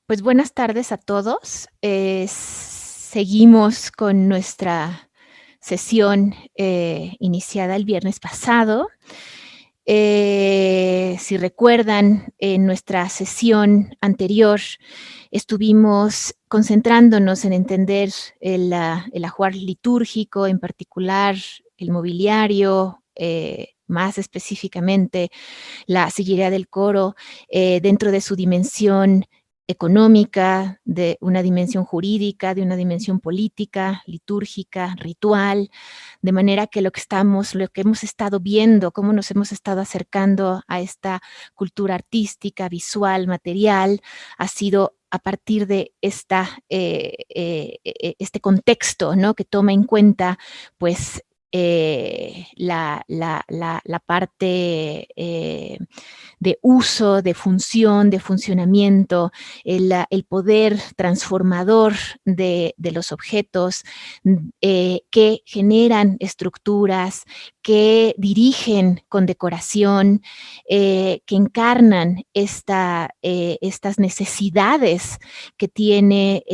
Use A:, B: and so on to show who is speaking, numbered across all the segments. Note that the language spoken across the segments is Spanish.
A: Pues buenas tardes a todos. Seguimos con nuestra sesión iniciada el viernes pasado. Si recuerdan, en nuestra sesión anterior estuvimos concentrándonos en entender el ajuar litúrgico, en particular el mobiliario, más específicamente la sillería del coro, dentro de su dimensión económica, de una dimensión jurídica, de una dimensión política, litúrgica, ritual, de manera que lo que hemos estado viendo, cómo nos hemos estado acercando a esta cultura artística, visual, material, ha sido a partir de este contexto, ¿no? Que toma en cuenta, pues, la parte de uso, de función, de funcionamiento, el poder transformador de los objetos que generan estructuras, que dirigen con decoración, que encarnan estas necesidades que tiene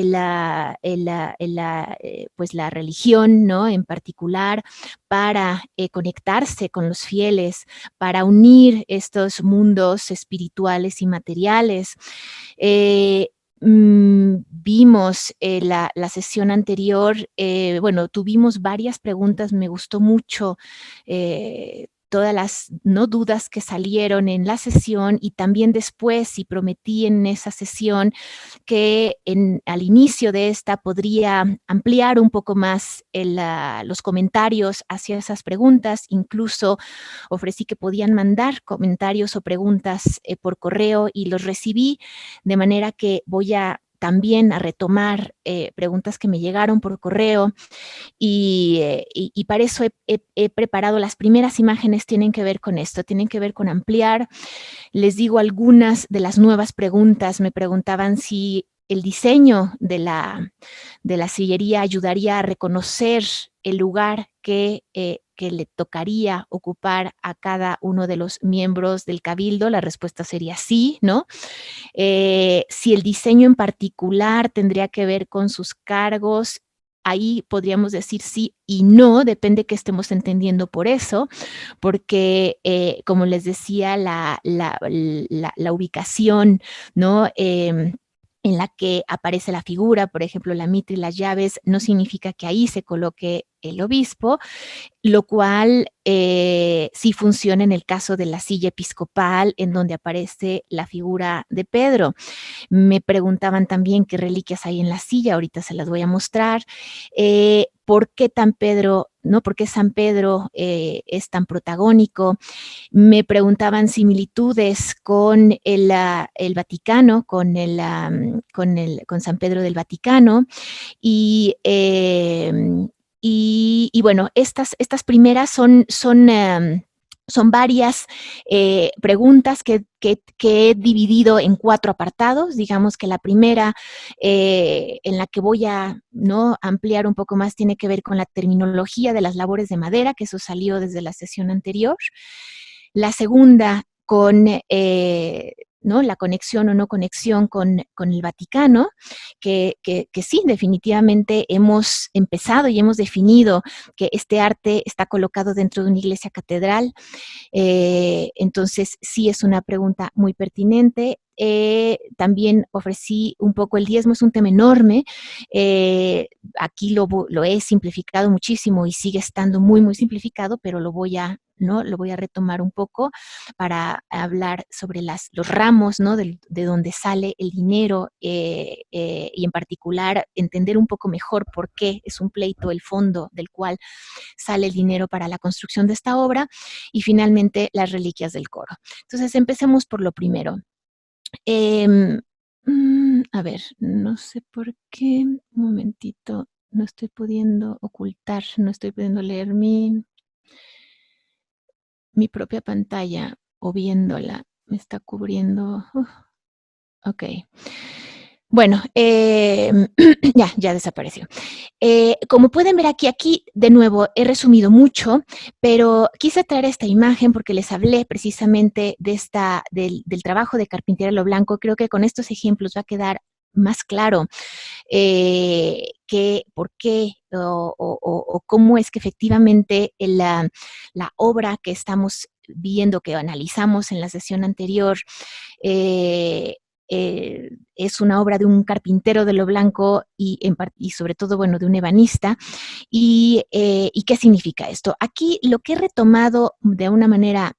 A: pues la religión, ¿no? En particular, para conectarse con los fieles, para unir estos mundos espirituales y materiales. Vimos la sesión anterior, bueno, tuvimos varias preguntas, me gustó mucho todas las no dudas que salieron en la sesión y también después, y prometí en esa sesión que al inicio de esta podría ampliar un poco más los comentarios hacia esas preguntas. Incluso ofrecí que podían mandar comentarios o preguntas por correo y los recibí, de manera que voy también a retomar preguntas que me llegaron por correo y para eso he preparado las primeras imágenes. Tienen que ver con esto, tienen que ver con ampliar. Les digo algunas de las nuevas preguntas. Me preguntaban si el diseño de la sillería ayudaría a reconocer el lugar que le tocaría ocupar a cada uno de los miembros del cabildo. La respuesta sería sí, ¿no? Si el diseño en particular tendría que ver con sus cargos, ahí podríamos decir sí y no, depende que estemos entendiendo por eso, porque como les decía, la ubicación, ¿no? En la que aparece la figura, por ejemplo, la mitra y las llaves, no significa que ahí se coloque el obispo, lo cual sí funciona en el caso de la silla episcopal, en donde aparece la figura de Pedro. Me preguntaban también qué reliquias hay en la silla, ahorita se las voy a mostrar. ¿Por qué no? ¿Por qué San Pedro es tan protagónico? Me preguntaban similitudes con el Vaticano, con San Pedro del Vaticano, y, eh, y bueno, estas primeras son varias preguntas que he dividido en 4 apartados. Digamos que la primera, en la que voy a, ¿no?, ampliar un poco más, tiene que ver con la terminología de las labores de madera, que eso salió desde la sesión anterior. La segunda, con ¿no?, la conexión o no conexión con el Vaticano, que sí, definitivamente hemos empezado y hemos definido que este arte está colocado dentro de una iglesia catedral. Entonces, sí es una pregunta muy pertinente. También ofrecí un poco el diezmo, es un tema enorme. Aquí lo he simplificado muchísimo y sigue estando muy, muy simplificado, pero lo voy a retomar un poco para hablar sobre los ramos, ¿no?, de donde sale el dinero y en particular entender un poco mejor por qué es un pleito el fondo del cual sale el dinero para la construcción de esta obra. Y finalmente, las reliquias del coro. Entonces, empecemos por lo primero. A ver, no sé por qué, un momentito, no estoy pudiendo ocultar, no estoy pudiendo leer mi propia pantalla o viéndola, me está cubriendo. Ok. Bueno, ya desapareció. Como pueden ver aquí de nuevo he resumido mucho, pero quise traer esta imagen porque les hablé precisamente del trabajo de Carpintería Lo Blanco. Creo que con estos ejemplos va a quedar más claro por qué o cómo es que efectivamente la obra que estamos viendo, que analizamos en la sesión anterior, eh, es una obra de un carpintero de lo blanco y sobre todo, bueno, de un ebanista. ¿Y qué significa esto? Aquí lo que he retomado de una manera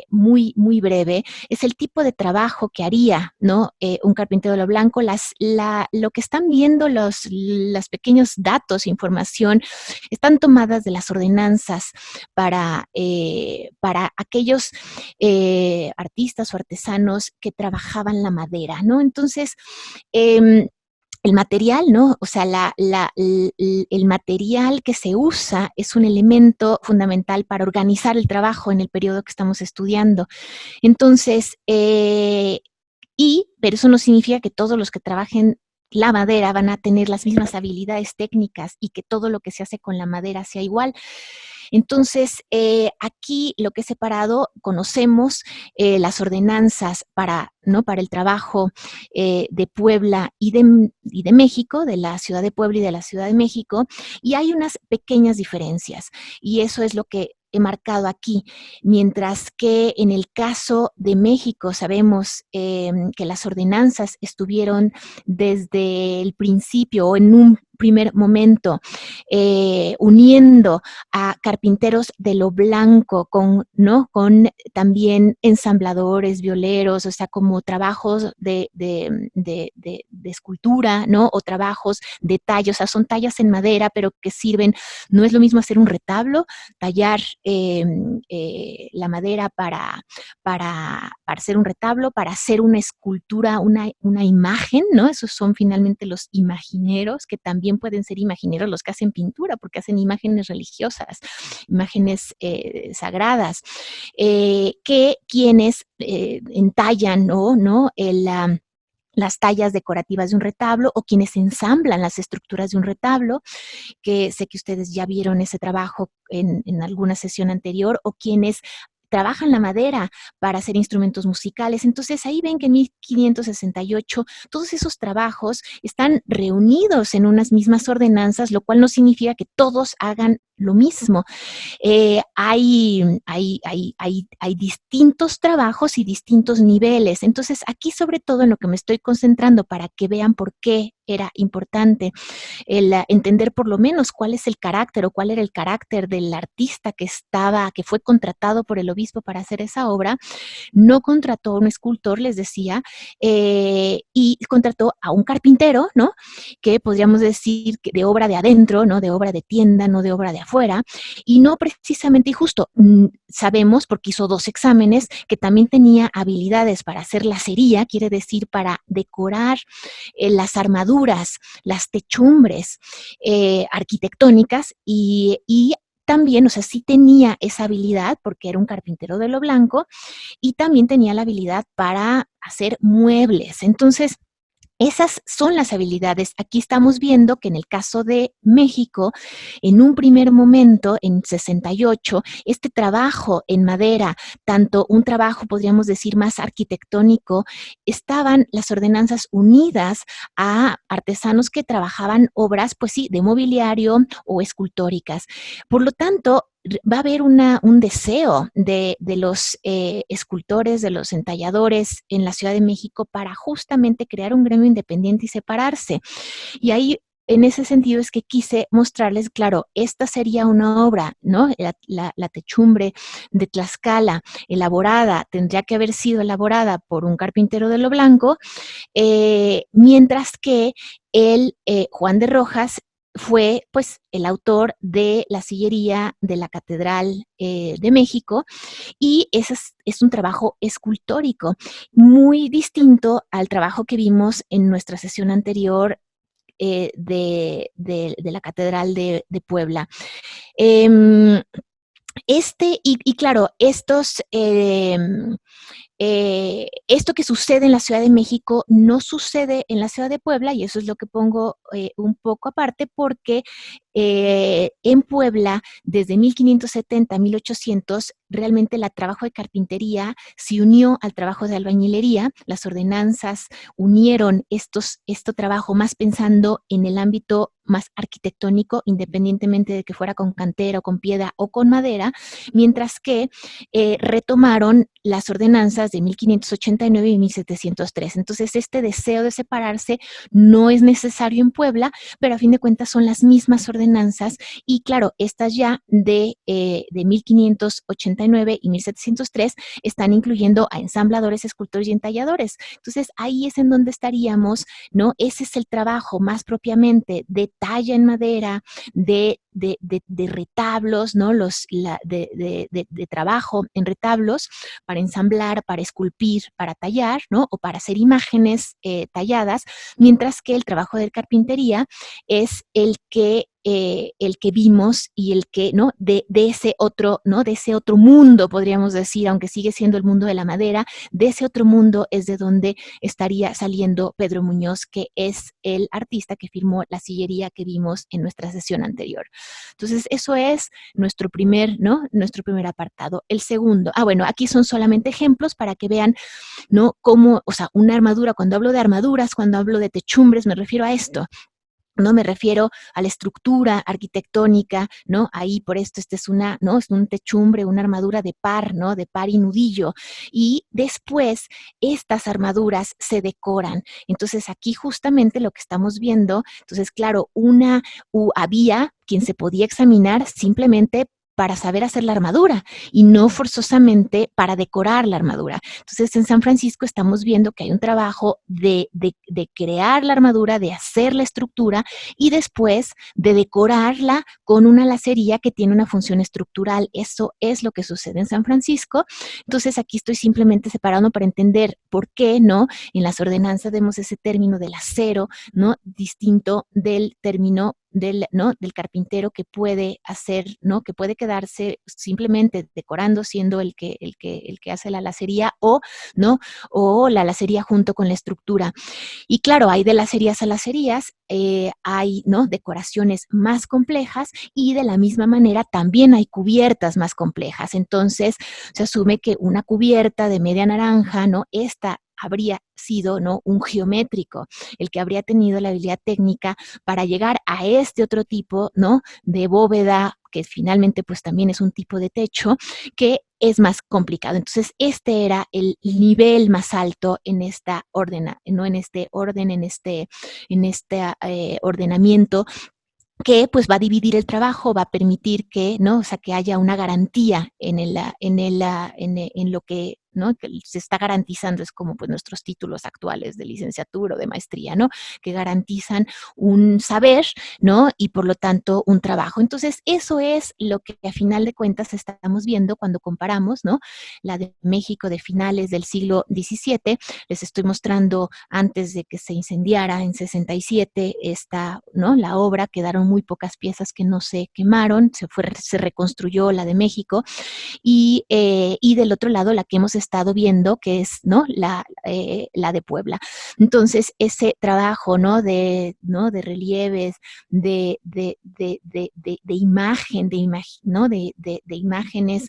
A: muy, muy breve es el tipo de trabajo que haría, ¿no? Un carpintero de lo blanco. Lo que están viendo los pequeños datos, información, están tomadas de las ordenanzas para aquellos artistas o artesanos que trabajaban la madera, ¿no? Entonces, el material, ¿no? O sea, el material que se usa es un elemento fundamental para organizar el trabajo en el periodo que estamos estudiando. Entonces, pero eso no significa que todos los que trabajen la madera van a tener las mismas habilidades técnicas y que todo lo que se hace con la madera sea igual. Entonces, aquí lo que he separado, conocemos las ordenanzas ¿no? para el trabajo de Puebla y de México, de la ciudad de Puebla y de la Ciudad de México, y hay unas pequeñas diferencias, y eso es lo que he marcado aquí, mientras que en el caso de México sabemos que las ordenanzas estuvieron desde el principio o en un primer momento uniendo a carpinteros de lo blanco ¿no? Con también ensambladores, violeros, o sea, como trabajos de escultura, ¿no? O trabajos de tallo, o sea, son tallas en madera, pero que sirven, no es lo mismo hacer un retablo, tallar la madera para hacer un retablo, para hacer una escultura, una imagen, ¿no? Esos son finalmente los imagineros, que también pueden ser imagineros los que hacen pintura, porque hacen imágenes religiosas, imágenes sagradas, que quienes entallan, ¿no? Las tallas decorativas de un retablo o quienes ensamblan las estructuras de un retablo, que sé que ustedes ya vieron ese trabajo en alguna sesión anterior, o quienes trabajan la madera para hacer instrumentos musicales. Entonces ahí ven que en 1568 todos esos trabajos están reunidos en unas mismas ordenanzas, lo cual no significa que todos hagan lo mismo. Hay distintos trabajos y distintos niveles. Entonces, aquí sobre todo en lo que me estoy concentrando para que vean por qué era importante el entender por lo menos cuál es el carácter o cuál era el carácter del artista que fue contratado por el obispo para hacer esa obra. No contrató a un escultor, les decía, y contrató a un carpintero, ¿no? Que podríamos decir que de obra de adentro, ¿no? De obra de tienda, no de obra de afuera, y no precisamente, y justo sabemos, porque hizo 2 exámenes, que también tenía habilidades para hacer lacería, quiere decir para decorar las armaduras, las techumbres arquitectónicas y también, o sea, sí tenía esa habilidad porque era un carpintero de lo blanco y también tenía la habilidad para hacer muebles. Entonces, esas son las habilidades. Aquí estamos viendo que en el caso de México, en un primer momento, en 68, este trabajo en madera, tanto un trabajo, podríamos decir, más arquitectónico, estaban las ordenanzas unidas a artesanos que trabajaban obras, pues sí, de mobiliario o escultóricas. Por lo tanto, va a haber un deseo de los escultores, de los entalladores en la Ciudad de México para justamente crear un gremio independiente y separarse. Y ahí, en ese sentido, es que quise mostrarles, claro, esta sería una obra, ¿no? La techumbre de Tlaxcala, elaborada, tendría que haber sido elaborada por un carpintero de lo blanco, mientras que Juan de Rojas, fue pues el autor de la sillería de la Catedral de México, y ese es un trabajo escultórico muy distinto al trabajo que vimos en nuestra sesión anterior de la Catedral de Puebla. Y claro, esto que sucede en la Ciudad de México no sucede en la Ciudad de Puebla, y eso es lo que pongo un poco aparte, porque en Puebla, desde 1570 a 1800, realmente el trabajo de carpintería se unió al trabajo de albañilería, las ordenanzas unieron este trabajo más pensando en el ámbito más arquitectónico, independientemente de que fuera con cantera o con piedra o con madera, mientras que retomaron las ordenanzas de 1589 y 1703. Entonces, este deseo de separarse no es necesario en Puebla, pero a fin de cuentas son las mismas ordenanzas y claro, estas ya de 1589 y 1703 están incluyendo a ensambladores, escultores y entalladores. Entonces, ahí es en donde estaríamos, ¿no? Ese es el trabajo más propiamente de talla en madera, de retablos, ¿no? De trabajo en retablos para ensamblar, para esculpir, para tallar, ¿no? O para hacer imágenes talladas, mientras que el trabajo de carpintería es el que vimos y el que, ¿no? De ese otro, ¿no? De ese otro mundo, podríamos decir, aunque sigue siendo el mundo de la madera, de ese otro mundo es de donde estaría saliendo Pedro Muñoz, que es el artista que firmó la sillería que vimos en nuestra sesión anterior. Entonces, eso es nuestro primer, ¿no? Nuestro primer apartado. El segundo, bueno, aquí son solamente ejemplos para que vean, ¿no? Cómo, o sea, una armadura, cuando hablo de armaduras, cuando hablo de techumbres, me refiero a esto. No me refiero a la estructura arquitectónica, ¿no? Ahí por esto este es una, ¿no? Es un techumbre, una armadura de par, ¿no? De par y nudillo. Y después estas armaduras se decoran. Entonces aquí justamente lo que estamos viendo, entonces claro, había quien se podía examinar simplemente para saber hacer la armadura y no forzosamente para decorar la armadura. Entonces, en San Francisco estamos viendo que hay un trabajo de crear la armadura, de hacer la estructura y después de decorarla con una lacería que tiene una función estructural. Eso es lo que sucede en San Francisco. Entonces, aquí estoy simplemente separando para entender por qué, ¿no? En las ordenanzas vemos ese término del acero, ¿no? Distinto del término ¿no? Del carpintero que puede hacer, ¿no? Que puede quedarse simplemente decorando, siendo el que hace la lacería ¿no? O la lacería junto con la estructura. Y claro, hay de lacerías a lacerías, hay, ¿no? Decoraciones más complejas y de la misma manera también hay cubiertas más complejas. Entonces, se asume que una cubierta de media naranja, ¿no? Esta habría sido, ¿no? Un geométrico, el que habría tenido la habilidad técnica para llegar a este otro tipo, ¿no? De bóveda, que finalmente pues también es un tipo de techo, que es más complicado. Entonces, este era el nivel más alto en esta orden, ¿no? En este orden, en este ordenamiento que pues va a dividir el trabajo, va a permitir que, ¿no? O sea, que haya una garantía en lo que, ¿no? Que se está garantizando, es como pues nuestros títulos actuales de licenciatura o de maestría, ¿no? Que garantizan un saber, ¿no? Y por lo tanto un trabajo. Entonces, eso es lo que a final de cuentas estamos viendo cuando comparamos, ¿no? La de México de finales del siglo XVII, les estoy mostrando antes de que se incendiara en 67 esta, ¿no? La obra, quedaron muy pocas piezas que no se quemaron, se reconstruyó la de México y del otro lado la que hemos estado viendo, que es, ¿no? La de Puebla. Entonces, ese trabajo, ¿no? ¿no? De relieves, de imagen, ¿no? De imágenes,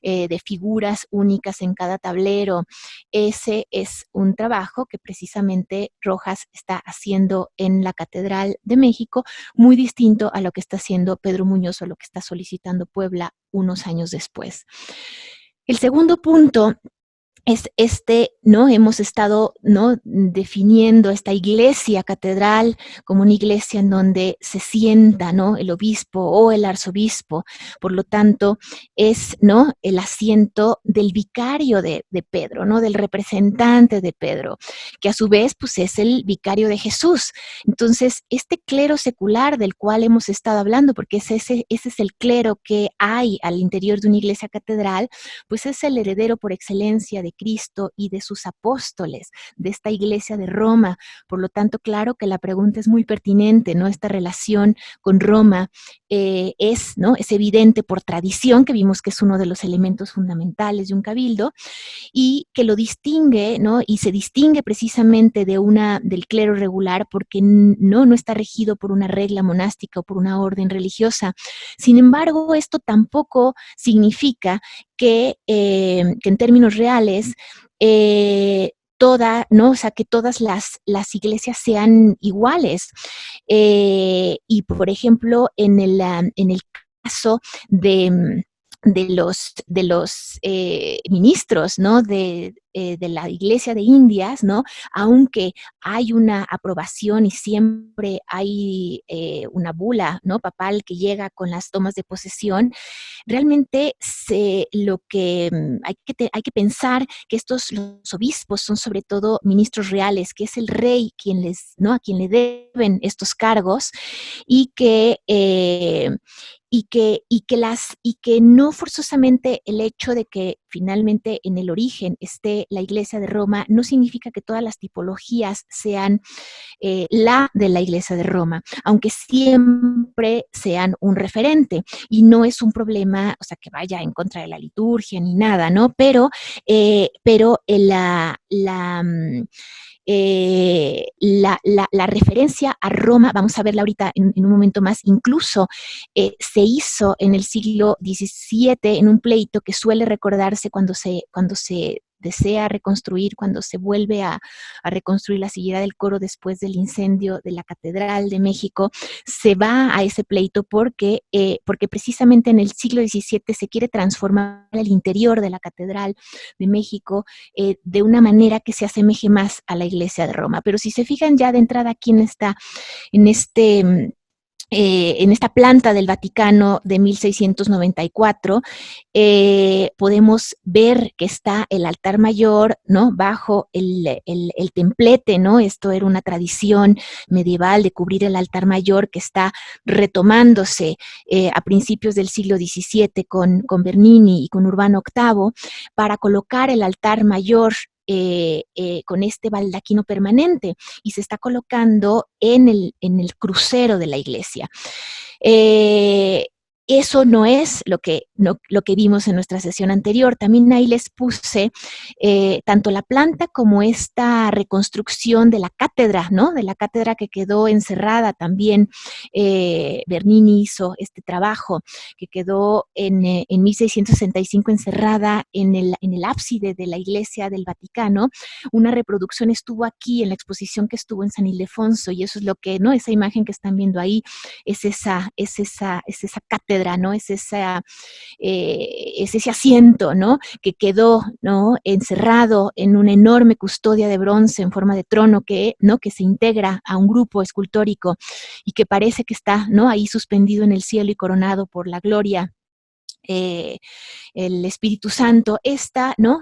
A: de figuras únicas en cada tablero. Ese es un trabajo que precisamente Rojas está haciendo en la Catedral de México, muy distinto a lo que está haciendo Pedro Muñoz o lo que está solicitando Puebla unos años después. El segundo punto es ¿no? Hemos estado, ¿no? Definiendo esta iglesia catedral como una iglesia en donde se sienta, ¿no? El obispo o el arzobispo. Por lo tanto, es, ¿no? El asiento del vicario de Pedro, ¿no? Del representante de Pedro, que a su vez, pues, es el vicario de Jesús. Entonces, este clero secular del cual hemos estado hablando, porque ese es el clero que hay al interior de una iglesia catedral, pues es el heredero por excelencia de Cristo y de sus apóstoles, de esta iglesia de Roma. Por lo tanto, claro que la pregunta es muy pertinente, ¿no? Esta relación con Roma ¿no? Es evidente por tradición, que vimos que es uno de los elementos fundamentales de un cabildo, y que lo distingue, ¿no? Y se distingue precisamente del clero regular porque no está regido por una regla monástica o por una orden religiosa. Sin embargo, esto tampoco significa que en términos reales ¿no? O sea, que todas las iglesias sean iguales. Y, por ejemplo, en el caso de los ministros, ¿no? De la Iglesia de Indias, ¿no? Aunque hay una aprobación y siempre hay una bula, ¿no? Papal que llega con las tomas de posesión, realmente lo que hay que pensar que los obispos son sobre todo ministros reales, que es el rey ¿no? A quien le deben estos cargos, y que no forzosamente el hecho de que finalmente en el origen esté la Iglesia de Roma no significa que todas las tipologías sean la de la Iglesia de Roma, aunque siempre sean un referente, y no es un problema, o sea, que vaya en contra de la liturgia ni nada, ¿no? Pero la referencia a Roma, vamos a verla ahorita en un momento más, incluso se hizo en el siglo XVII en un pleito que suele recordarse cuando se desea reconstruir, cuando se vuelve a reconstruir la sillera del coro después del incendio de la Catedral de México, se va a ese pleito porque precisamente en el siglo XVII se quiere transformar el interior de la Catedral de México de una manera que se asemeje más a la Iglesia de Roma. Pero si se fijan ya de entrada, ¿quién está en en esta planta del Vaticano de 1694, podemos ver que está el altar mayor, ¿no? Bajo el templete, ¿no? Esto era una tradición medieval de cubrir el altar mayor que está retomándose a principios del siglo XVII con Bernini y con Urbano VIII, para colocar el altar mayor con este baldaquino permanente, y se está colocando en el crucero de la iglesia. Eso no es lo que vimos en nuestra sesión anterior. También ahí les puse tanto la planta como esta reconstrucción de la cátedra, ¿no? De la cátedra que quedó encerrada también. Bernini hizo este trabajo que quedó en 1665 encerrada en el ábside de la iglesia del Vaticano. Una reproducción estuvo aquí en la exposición que estuvo en San Ildefonso, y eso es lo que, ¿no? Esa imagen que están viendo ahí es esa cátedra, ¿no? Es ese asiento, ¿no? Que quedó, ¿no? Encerrado en una enorme custodia de bronce en forma de trono ¿no? Que se integra a un grupo escultórico y que parece que está, ¿no? Ahí suspendido en el cielo y coronado por la gloria. El Espíritu Santo, ¿no?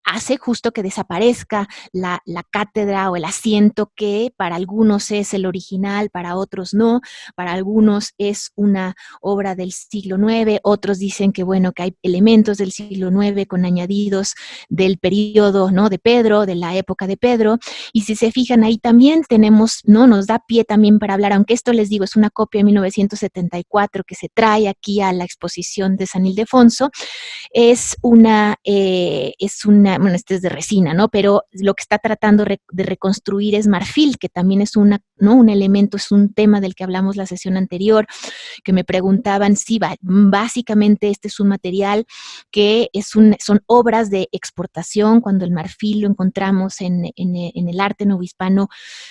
A: Hace justo que desaparezca la cátedra o el asiento que para algunos es el original, para otros no, para algunos es una obra del siglo IX, otros dicen que, bueno, que hay elementos del siglo IX con añadidos del periodo, ¿no? De Pedro, de la época de Pedro, y si se fijan ahí también tenemos, ¿no? Nos da pie también para hablar, aunque esto les digo es una copia de 1974 que se trae aquí a la exposición de San Ildefonso. Bueno, este es de resina, ¿no? Pero lo que está tratando de reconstruir es marfil, que también es ¿no? Un elemento, es un tema del que hablamos la sesión anterior, que me preguntaban si básicamente este es un material que son obras de exportación. Cuando el marfil lo encontramos en el arte novohispano,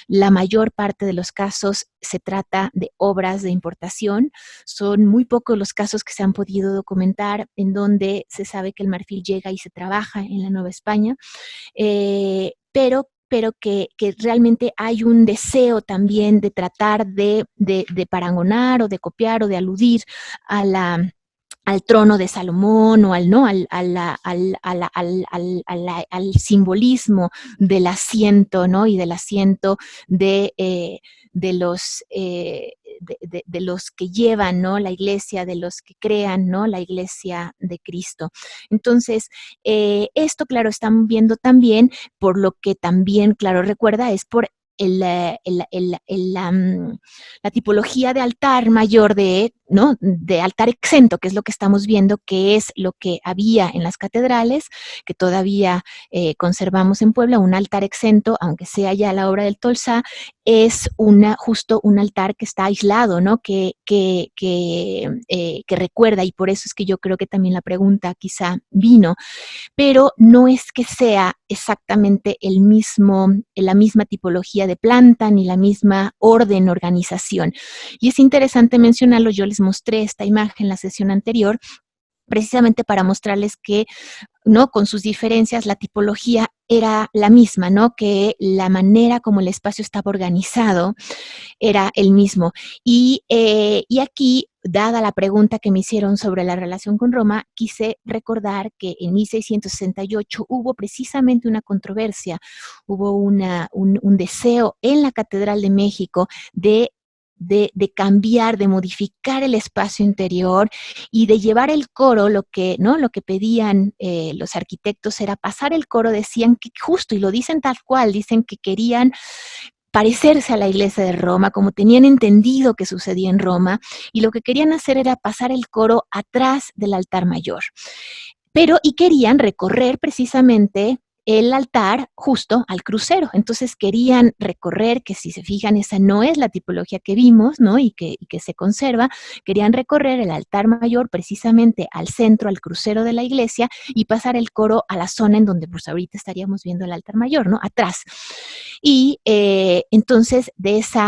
A: la mayor parte de los casos se trata de obras de importación. Son muy pocos los casos que se han podido documentar en donde se sabe que el marfil llega y se trabaja en la Nueva España, pero que realmente hay un deseo también de tratar de parangonar o de copiar o de aludir al trono de Salomón o ¿no? al simbolismo del asiento, ¿no? Y del asiento de los que llevan, ¿no? La iglesia, de los que crean, ¿no? La iglesia de Cristo. Entonces, esto, claro, están viendo también, por lo que también, claro, recuerda, es por la tipología de altar mayor ¿no? De altar exento, que es lo que estamos viendo, que es lo que había en las catedrales, que todavía conservamos en Puebla, un altar exento, aunque sea ya la obra del Tolsá, es justo un altar que está aislado, ¿no? Que recuerda, y por eso es que yo creo que también la pregunta quizá vino, pero no es que sea exactamente la misma tipología de planta ni la misma orden, organización. Y es interesante mencionarlo, yo les mostré esta imagen en la sesión anterior, precisamente para mostrarles que, ¿no? Con sus diferencias, la tipología era la misma, ¿no? Que la manera como el espacio estaba organizado era el mismo. Y aquí, dada la pregunta que me hicieron sobre la relación con Roma, quise recordar que en 1668 hubo precisamente una controversia, hubo un deseo en la Catedral de México de cambiar, de modificar el espacio interior y de llevar el coro, ¿no? Lo que pedían los arquitectos era pasar el coro, decían que justo, y lo dicen tal cual, dicen que querían parecerse a la iglesia de Roma, como tenían entendido que sucedía en Roma, y lo que querían hacer era pasar el coro atrás del altar mayor. Y querían recorrer precisamente el altar justo al crucero. Entonces querían recorrer, que si se fijan, esa no es la tipología que vimos, ¿no? Y que se conserva. Querían recorrer el altar mayor precisamente al centro, al crucero de la iglesia, y pasar el coro a la zona en donde pues ahorita estaríamos viendo el altar mayor, ¿no? Atrás. Y entonces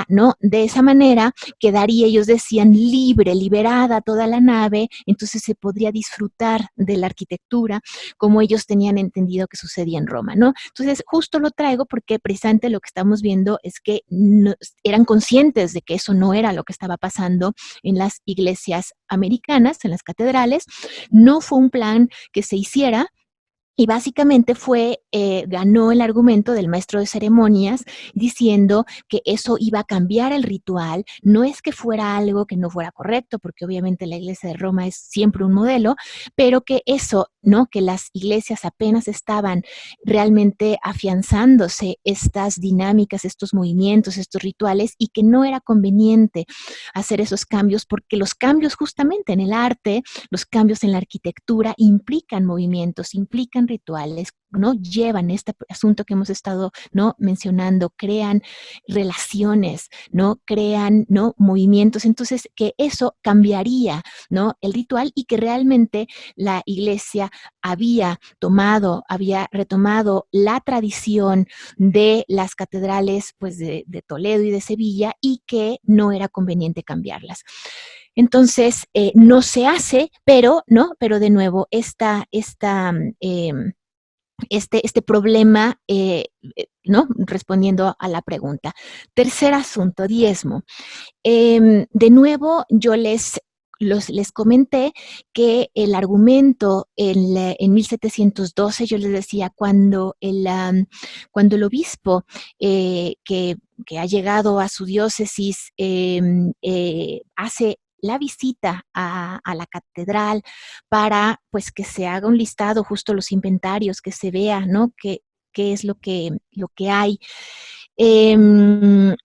A: ¿no? De esa manera quedaría, ellos decían, liberada toda la nave, entonces se podría disfrutar de la arquitectura como ellos tenían entendido que sucedía en Roma, ¿no? Entonces, justo lo traigo porque precisamente lo que estamos viendo es que no, eran conscientes de que eso no era lo que estaba pasando en las iglesias americanas, en las catedrales. No fue un plan que se hiciera, y básicamente ganó el argumento del maestro de ceremonias diciendo que eso iba a cambiar el ritual. No es que fuera algo que no fuera correcto, porque obviamente la iglesia de Roma es siempre un modelo, pero que eso, ¿no? Que las iglesias apenas estaban realmente afianzándose estas dinámicas, estos movimientos, estos rituales, y que no era conveniente hacer esos cambios, porque los cambios justamente en el arte, los cambios en la arquitectura implican movimientos, implican rituales, ¿no? Llevan este asunto que hemos estado, ¿no? Mencionando, crean relaciones, ¿no? Crean, ¿no? Movimientos. Entonces, que eso cambiaría, ¿no? El ritual, y que realmente la iglesia había retomado la tradición de las catedrales, pues, de Toledo y de Sevilla, y que no era conveniente cambiarlas. Entonces, no se hace, pero, ¿no? Pero de nuevo, este problema, ¿no? Respondiendo a la pregunta. Tercer asunto, diezmo. De nuevo, yo les comenté que el argumento en 1712, yo les decía, cuando el obispo que ha llegado a su diócesis hace la visita a la catedral para pues que se haga un listado, justo los inventarios, que se vea, ¿no? Qué es lo que hay.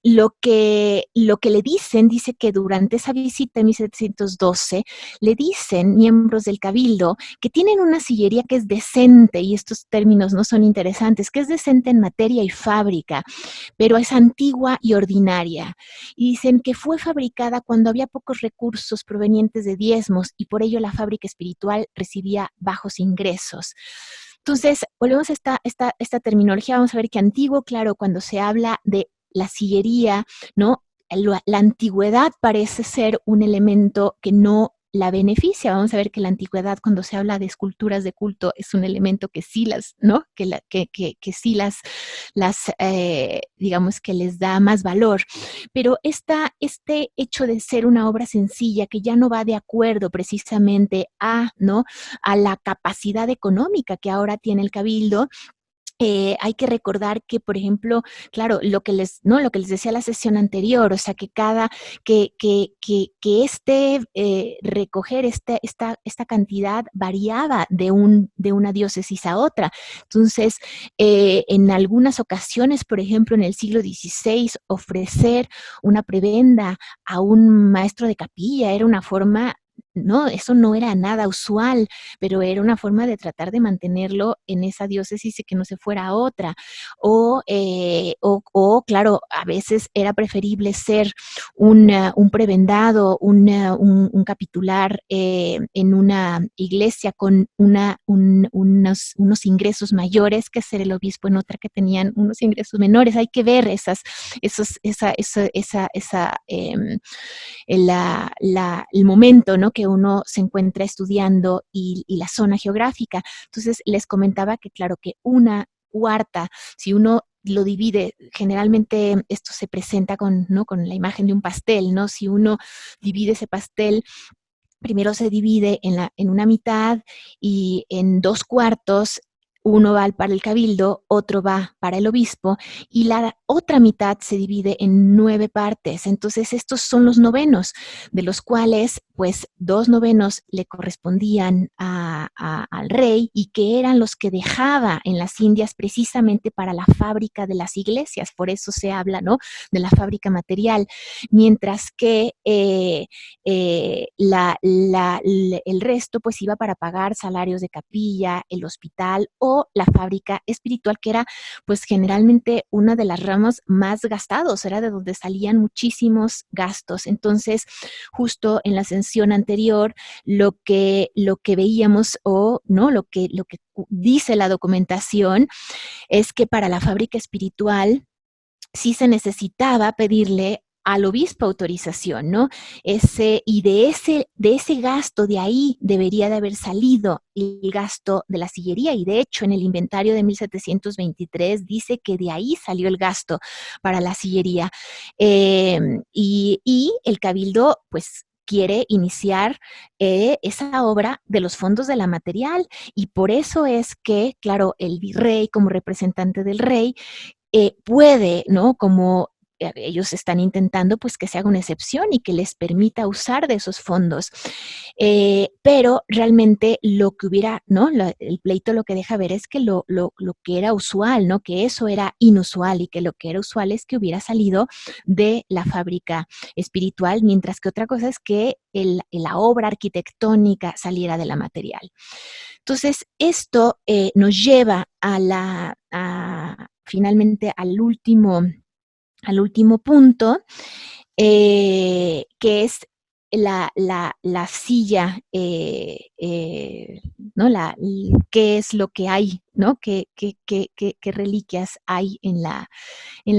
A: Lo que le dice que durante esa visita en 1712, le dicen miembros del cabildo que tienen una sillería que es decente, y estos términos no son interesantes, que es decente en materia y fábrica, pero es antigua y ordinaria. Y dicen que fue fabricada cuando había pocos recursos provenientes de diezmos, y por ello la fábrica espiritual recibía bajos ingresos. Entonces, volvemos a esta terminología. Vamos a ver que antiguo, claro, cuando se habla de la sillería, ¿no? La antigüedad parece ser un elemento que no la beneficia. Vamos a ver que la antigüedad, cuando se habla de esculturas de culto, es un elemento que sí ¿no? Que sí digamos que les da más valor. Pero este hecho de ser una obra sencilla, que ya no va de acuerdo precisamente ¿no? a la capacidad económica que ahora tiene el cabildo, hay que recordar que, por ejemplo, claro, lo que les decía la sesión anterior, o sea, que recoger esta cantidad variaba de una diócesis a otra. Entonces, en algunas ocasiones, por ejemplo, en el siglo XVI, ofrecer una prebenda a un maestro de capilla era una forma. No, eso no era nada usual, pero era una forma de tratar de mantenerlo en esa diócesis y que no se fuera a otra. Claro, a veces era preferible ser un prebendado, un capitular en una iglesia con unos ingresos mayores que ser el obispo en otra que tenían unos ingresos menores. Hay que ver el momento, ¿no?, que uno se encuentra estudiando y la zona geográfica. Entonces, les comentaba que, claro, que una cuarta, si uno lo divide, generalmente esto se presenta con, ¿no?, con la imagen de un pastel, ¿no? Si uno divide ese pastel, primero se divide en una mitad y en dos cuartos. Uno va para el cabildo, otro va para el obispo y la otra mitad se divide en 9 partes. Entonces estos son los novenos, de los cuales pues 2 novenos le correspondían al rey y que eran los que dejaba en las Indias precisamente para la fábrica de las iglesias. Por eso se habla, ¿no?, de la fábrica material, mientras que el resto pues iba para pagar salarios de capilla, el hospital o la fábrica espiritual, que era pues generalmente una de las ramas más gastados, era de donde salían muchísimos gastos. Entonces, justo en la ascensión anterior, lo que veíamos o no, lo que dice la documentación es que para la fábrica espiritual sí se necesitaba pedirle al obispo autorización, ¿no? De ese gasto, de ahí debería de haber salido el gasto de la sillería, y de hecho en el inventario de 1723 dice que de ahí salió el gasto para la sillería. Y el cabildo, pues, quiere iniciar esa obra de los fondos de la material, y por eso es que, claro, el virrey, como representante del rey, puede, ¿no?, como ellos están intentando, pues que se haga una excepción y que les permita usar de esos fondos. Pero realmente lo que hubiera, ¿no?, el pleito lo que deja ver es que lo que era usual, ¿no?, que eso era inusual, y que lo que era usual es que hubiera salido de la fábrica espiritual, mientras que otra cosa es que la obra arquitectónica saliera de la material. Entonces, esto nos lleva finalmente al último punto, que es la silla, ¿no? ¿Qué es lo que hay, ¿no? ¿Qué reliquias hay en la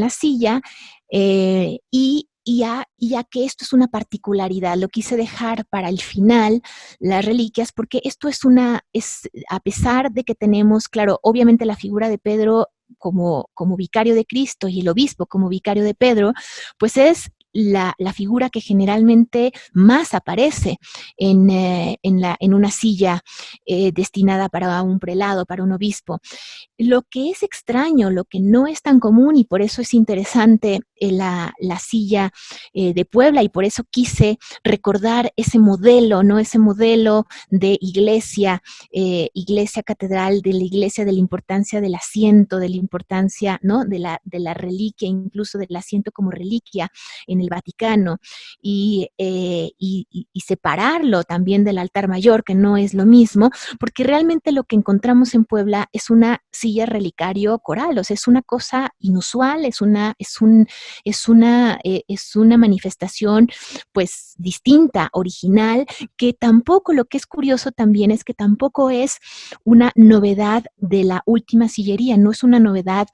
A: silla? Y ya que esto es una particularidad, lo quise dejar para el final, las reliquias, porque esto a pesar de que tenemos, claro, obviamente la figura de Pedro como vicario de Cristo y el obispo como vicario de Pedro, pues es la figura que generalmente más aparece en una silla destinada para un prelado, para un obispo. Lo que es extraño, lo que no es tan común, y por eso es interesante la silla de Puebla, y por eso quise recordar ese modelo, ¿no? Ese modelo de iglesia catedral, de la iglesia, de la importancia del asiento, de la importancia, ¿no?, de la reliquia, incluso del asiento como reliquia en el Vaticano, y separarlo también del altar mayor, que no es lo mismo, porque realmente lo que encontramos en Puebla es una silla relicario coral, o sea, es una cosa inusual, es una manifestación pues distinta, original, que tampoco, lo que es curioso también es que tampoco es una novedad de la última sillería, no es una novedad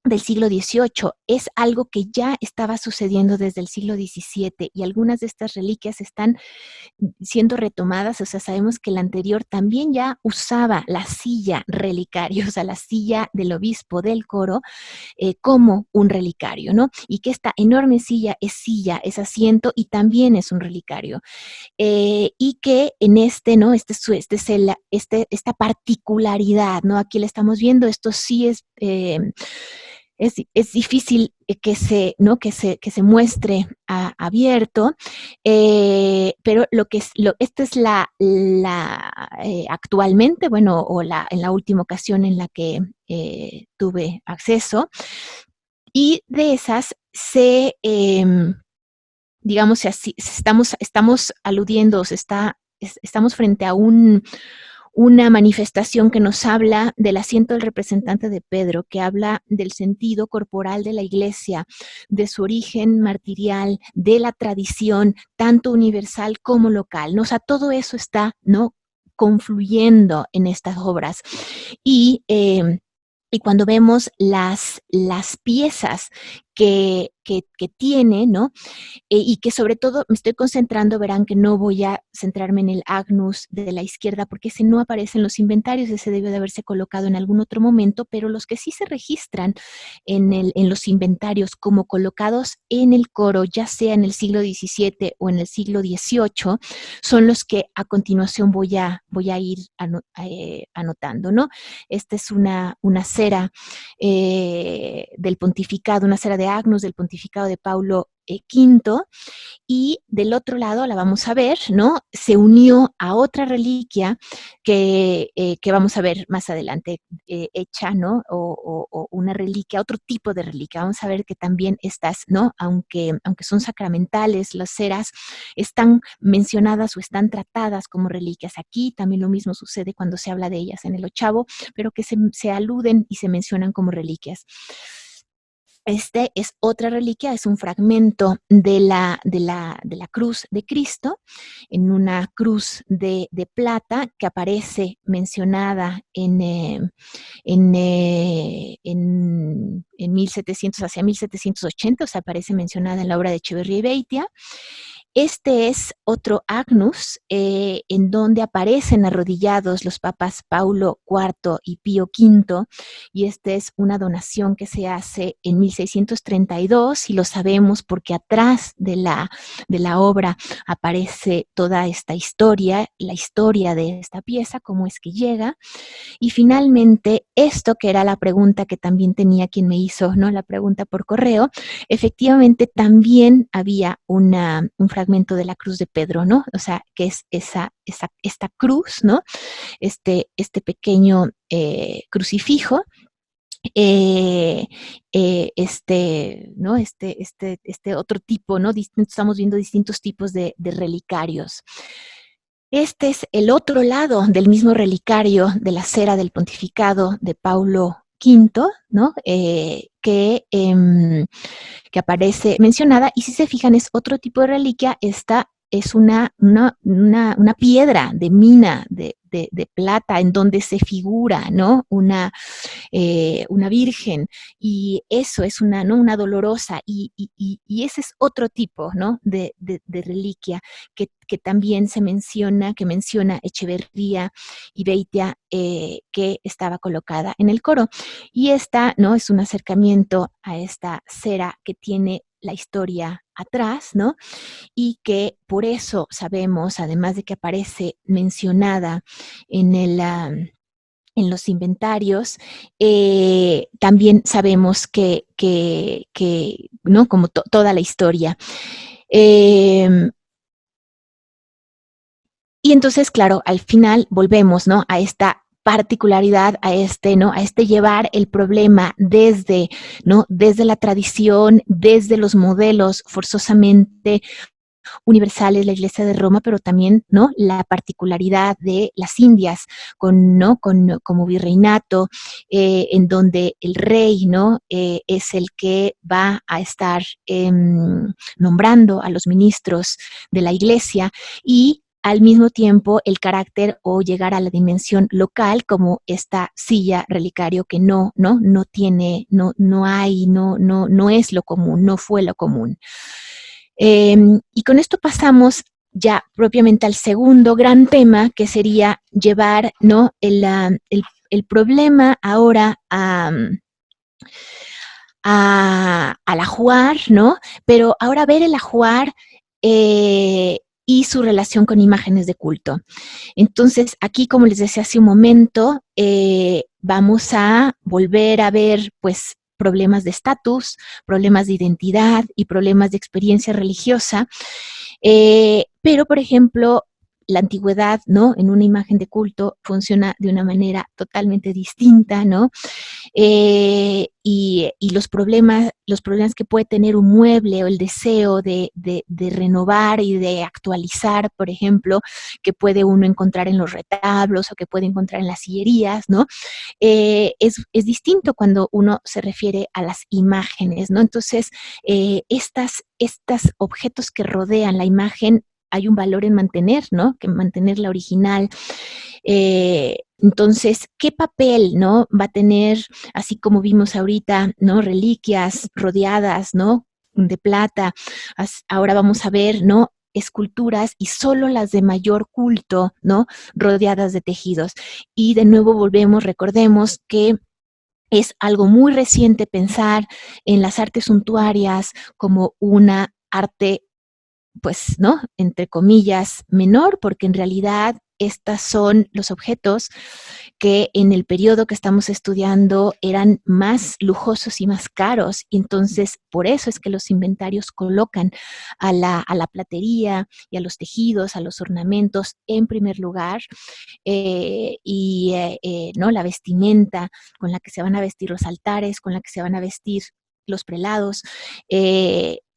A: del siglo XVIII, es algo que ya estaba sucediendo desde el siglo XVII y algunas de estas reliquias están siendo retomadas. O sea, sabemos que el anterior también ya usaba la silla relicaria, o sea, la silla del obispo del coro, como un relicario, ¿no? Y que esta enorme silla, es asiento y también es un relicario. Y que en ¿no? Esta particularidad, ¿no? Aquí le estamos viendo, esto sí es difícil ¿no? Que se muestre abierto, pero esta es actualmente, bueno, en la última ocasión en la que tuve acceso, y de esas digamos así, estamos aludiendo, estamos frente a una manifestación que nos habla del asiento del representante de Pedro, que habla del sentido corporal de la iglesia, de su origen martirial, de la tradición, tanto universal como local, ¿no? O sea, todo eso está, ¿no? Confluyendo en estas obras. Y cuando vemos las piezas que tiene, ¿no? Y que sobre todo me estoy concentrando, verán que no voy a centrarme en el Agnus de la izquierda porque ese no aparece en los inventarios, ese debió de haberse colocado en algún otro momento, pero los que sí se registran en los inventarios como colocados en el coro, ya sea en el siglo XVII o en el siglo XVIII, son los que a continuación voy a ir anotando, ¿no? Esta es una cera del pontificado, una cera de Agnus del pontificado de Paulo V, y del otro lado la vamos a ver, ¿no? Se unió a otra reliquia que vamos a ver más adelante, hecha, ¿no? O una reliquia, otro tipo de reliquia. Vamos a ver que también estas, ¿no? Aunque son sacramentales, las ceras están mencionadas o están tratadas como reliquias. Aquí también lo mismo sucede cuando se habla de ellas en el ochavo, pero que se aluden y se mencionan como reliquias. Este es otra reliquia, es un fragmento de la cruz de Cristo, en una cruz de plata que aparece mencionada en 1700, hacia 1780, o sea, aparece mencionada en la obra de Echeverría y Beitia. Este es otro Agnus, en donde aparecen arrodillados los papas Paulo IV y Pío V, y esta es una donación que se hace en 1632, y lo sabemos porque atrás de la obra aparece toda esta historia, la historia de esta pieza, cómo es que llega. Y finalmente, esto que era la pregunta que también tenía quien me hizo, ¿no? La pregunta por correo, efectivamente también había un fragmento de la cruz de Pedro, ¿no? O sea, que es esta cruz, ¿no? Este pequeño crucifijo, ¿no? Este otro tipo, ¿no? Estamos viendo distintos tipos de relicarios. Este es el otro lado del mismo relicario de la cera del pontificado de Paulo V, ¿no? Que aparece mencionada, y si se fijan es otro tipo de reliquia. Esta es una piedra de mina de plata en donde se figura, ¿no? Una virgen, y eso es ¿no? Una dolorosa, y ese es otro tipo, ¿no? de reliquia que también que menciona Echeverría y Beitia, que estaba colocada en el coro. Y esta, ¿no? Es un acercamiento a esta cera que tiene la historia atrás, ¿no? Y que por eso sabemos, además de que aparece mencionada en los inventarios, también sabemos ¿no? Como toda la historia. Y entonces, claro, al final volvemos, ¿no? A esta particularidad, ¿no? A llevar el problema desde, ¿no? Desde la tradición, desde los modelos forzosamente universales, la Iglesia de Roma, pero también, ¿no? La particularidad de las Indias, ¿no? Como virreinato, en donde el rey, ¿no? Es el que va a estar nombrando a los ministros de la Iglesia, y al mismo tiempo el carácter o llegar a la dimensión local, como esta silla relicario que no tiene, no hay, no es lo común, no fue lo común. Y con esto pasamos ya propiamente al segundo gran tema, que sería llevar, ¿no?, el problema ahora al ajuar, ¿no? Pero ahora ver el ajuar y su relación con imágenes de culto. Entonces, aquí, como les decía hace un momento, vamos a volver a ver, pues, problemas de estatus, problemas de identidad y problemas de experiencia religiosa. Pero, por ejemplo, la antigüedad, ¿no?, en una imagen de culto funciona de una manera totalmente distinta, ¿no? Y los problemas que puede tener un mueble o el deseo de renovar y de actualizar, por ejemplo, que puede uno encontrar en los retablos o que puede encontrar en las sillerías, ¿no? Es distinto cuando uno se refiere a las imágenes, ¿no? Entonces, estos objetos que rodean la imagen, hay un valor en mantener, ¿no? Que mantener la original. Entonces, ¿qué papel, no, va a tener, así como vimos ahorita, no, reliquias rodeadas, no, de plata? Ahora vamos a ver, no, esculturas y solo las de mayor culto, ¿no?, rodeadas de tejidos. Y de nuevo volvemos, recordemos que es algo muy reciente pensar en las artes suntuarias como una arte, pues, ¿no?, entre comillas, menor, porque en realidad estos son los objetos que en el periodo que estamos estudiando eran más lujosos y más caros, y entonces por eso es que los inventarios colocan a la platería y a los tejidos, a los ornamentos en primer lugar, ¿no?, la vestimenta con la que se van a vestir los altares, con la que se van a vestir los prelados,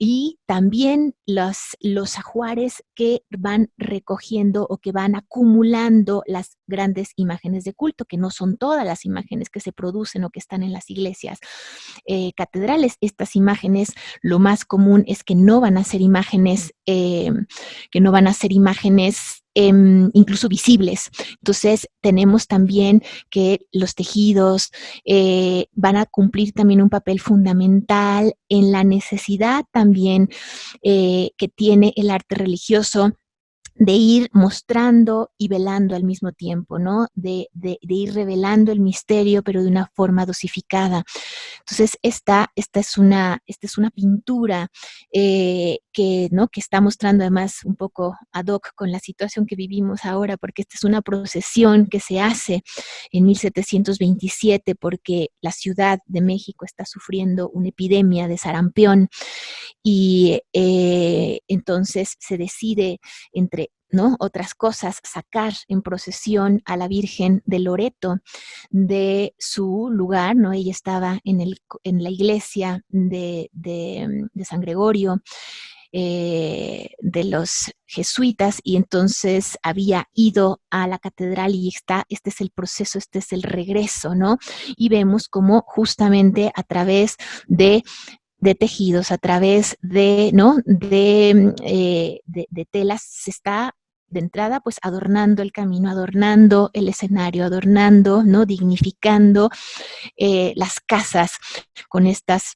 A: y también los ajuares que van recogiendo o que van acumulando las grandes imágenes de culto, que no son todas las imágenes que se producen o que están en las iglesias catedrales. Estas imágenes, lo más común es que no van a ser imágenes, incluso visibles. Entonces, tenemos también que los tejidos van a cumplir también un papel fundamental en la necesidad también que tiene el arte religioso de ir mostrando y velando al mismo tiempo, ¿no? De ir revelando el misterio, pero de una forma dosificada. Entonces, esta es una pintura ¿no?, que está mostrando además un poco ad hoc con la situación que vivimos ahora, porque esta es una procesión que se hace en 1727 porque la Ciudad de México está sufriendo una epidemia de sarampión y entonces se decide, entre, ¿no?, otras cosas, sacar en procesión a la Virgen de Loreto de su lugar, ¿no? Ella estaba en la iglesia de San Gregorio, de los jesuitas, y entonces había ido a la catedral y este es el proceso, este es el regreso, ¿no? Y vemos cómo justamente a través de tejidos, a través de, ¿no?, de telas, se está de entrada pues adornando el camino, adornando el escenario, adornando, ¿no?, dignificando las casas con estas,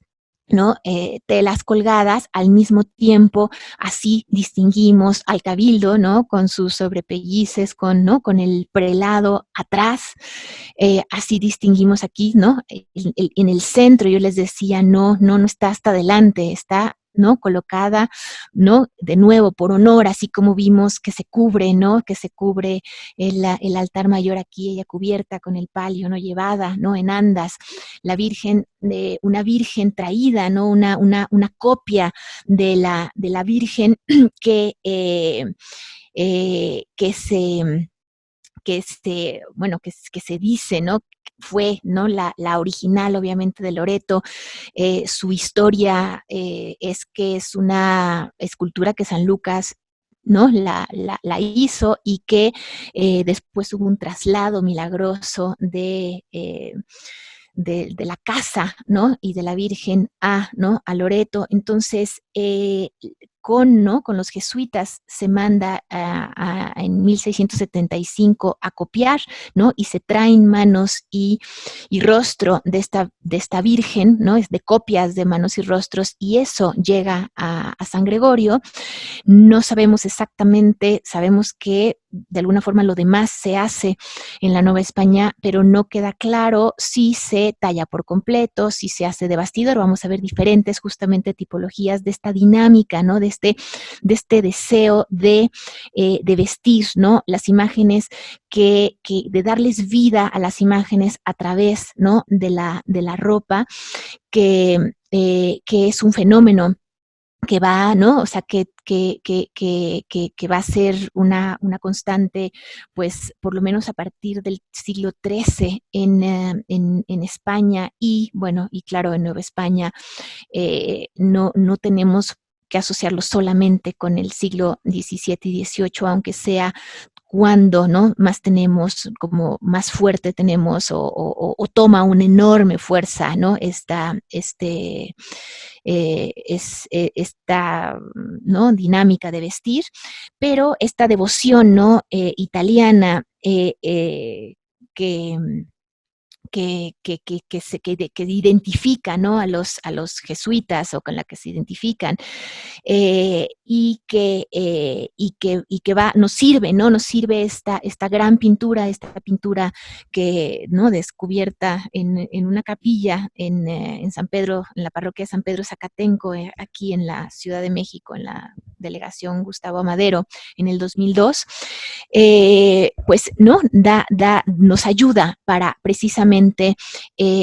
A: ¿no?, telas colgadas. Al mismo tiempo, así distinguimos al cabildo, ¿no?, con sus sobrepellices, ¿no?, con el prelado atrás. Así distinguimos aquí, ¿no?, en el centro. Yo les decía, no está hasta adelante, está, ¿no?, colocada, ¿no?, de nuevo por honor, así como vimos que se cubre, ¿no?, que se cubre el altar mayor aquí, ella cubierta con el palio, ¿no?, llevada, ¿no?, en andas. La Virgen, una Virgen traída, ¿no?, una copia de la Virgen que, que se bueno, que se dice, ¿no?, fue, ¿no?, la original, obviamente, de Loreto. Su historia es que es una escultura que San Lucas, ¿no?, la hizo, y que después hubo un traslado milagroso de la casa, ¿no?, y de la Virgen ¿no?, a Loreto. Entonces, con los jesuitas se manda en 1675 a copiar, ¿no? Y se traen manos y rostro de esta Virgen, ¿no? Es de copias de manos y rostros, y eso llega a San Gregorio. No sabemos exactamente, sabemos que de alguna forma lo demás se hace en la Nueva España, pero no queda claro si se talla por completo, si se hace de bastidor. Vamos a ver diferentes justamente tipologías de esta dinámica, ¿no? De este deseo de vestir, ¿no? Las imágenes, de darles vida a las imágenes a través, ¿no? De la ropa, que es un fenómeno que va, ¿no? O sea, que va a ser una constante, pues, por lo menos a partir del siglo XIII en España y, bueno, y claro, en Nueva España. No tenemos que asociarlo solamente con el siglo XVII y XVIII, aunque sea cuando, ¿no? Más tenemos, como más fuerte tenemos o toma una enorme fuerza, ¿no? Esta, ¿no? Dinámica de vestir, pero esta devoción, ¿no? Italiana, que que identifica, ¿no? a los jesuitas, o con la que se identifican, y que va, nos sirve, ¿no? Nos sirve esta gran pintura, que, ¿no? Descubierta en una capilla en San Pedro, en la parroquia de San Pedro Zacatenco, aquí en la Ciudad de México, en la delegación Gustavo Amadero, en el 2002. Pues, ¿no? Nos ayuda para precisamente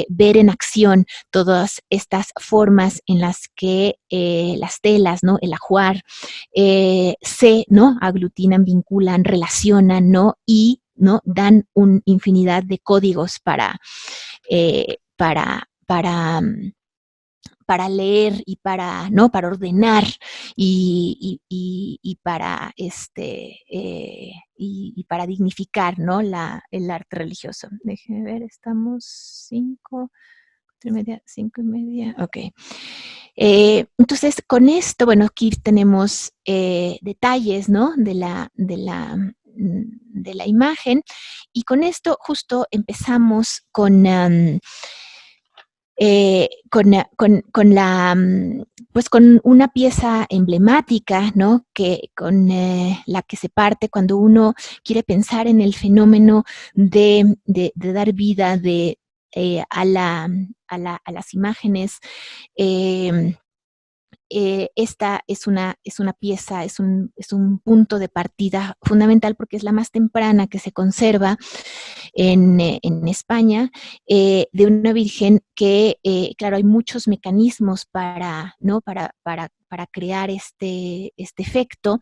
A: ver en acción todas estas formas en las que las telas, ¿no? El ajuar, ¿no? Aglutinan, vinculan, relacionan, ¿no? Y, ¿no? Dan una infinidad de códigos eh, para, para, para leer y ¿no? Para ordenar y para y para dignificar, ¿no? El arte religioso. Déjenme ver, estamos 5:30, 5:30, ok. Entonces, con esto, bueno, aquí tenemos detalles, ¿no? De la imagen, y con esto justo empezamos con la, pues con una pieza emblemática, ¿no? Con la que se parte cuando uno quiere pensar en el fenómeno de dar vida a las imágenes. eh, Esta es una pieza, es un punto de partida fundamental, porque es la más temprana que se conserva en España, de una virgen que, claro, hay muchos mecanismos ¿no? Para crear este efecto,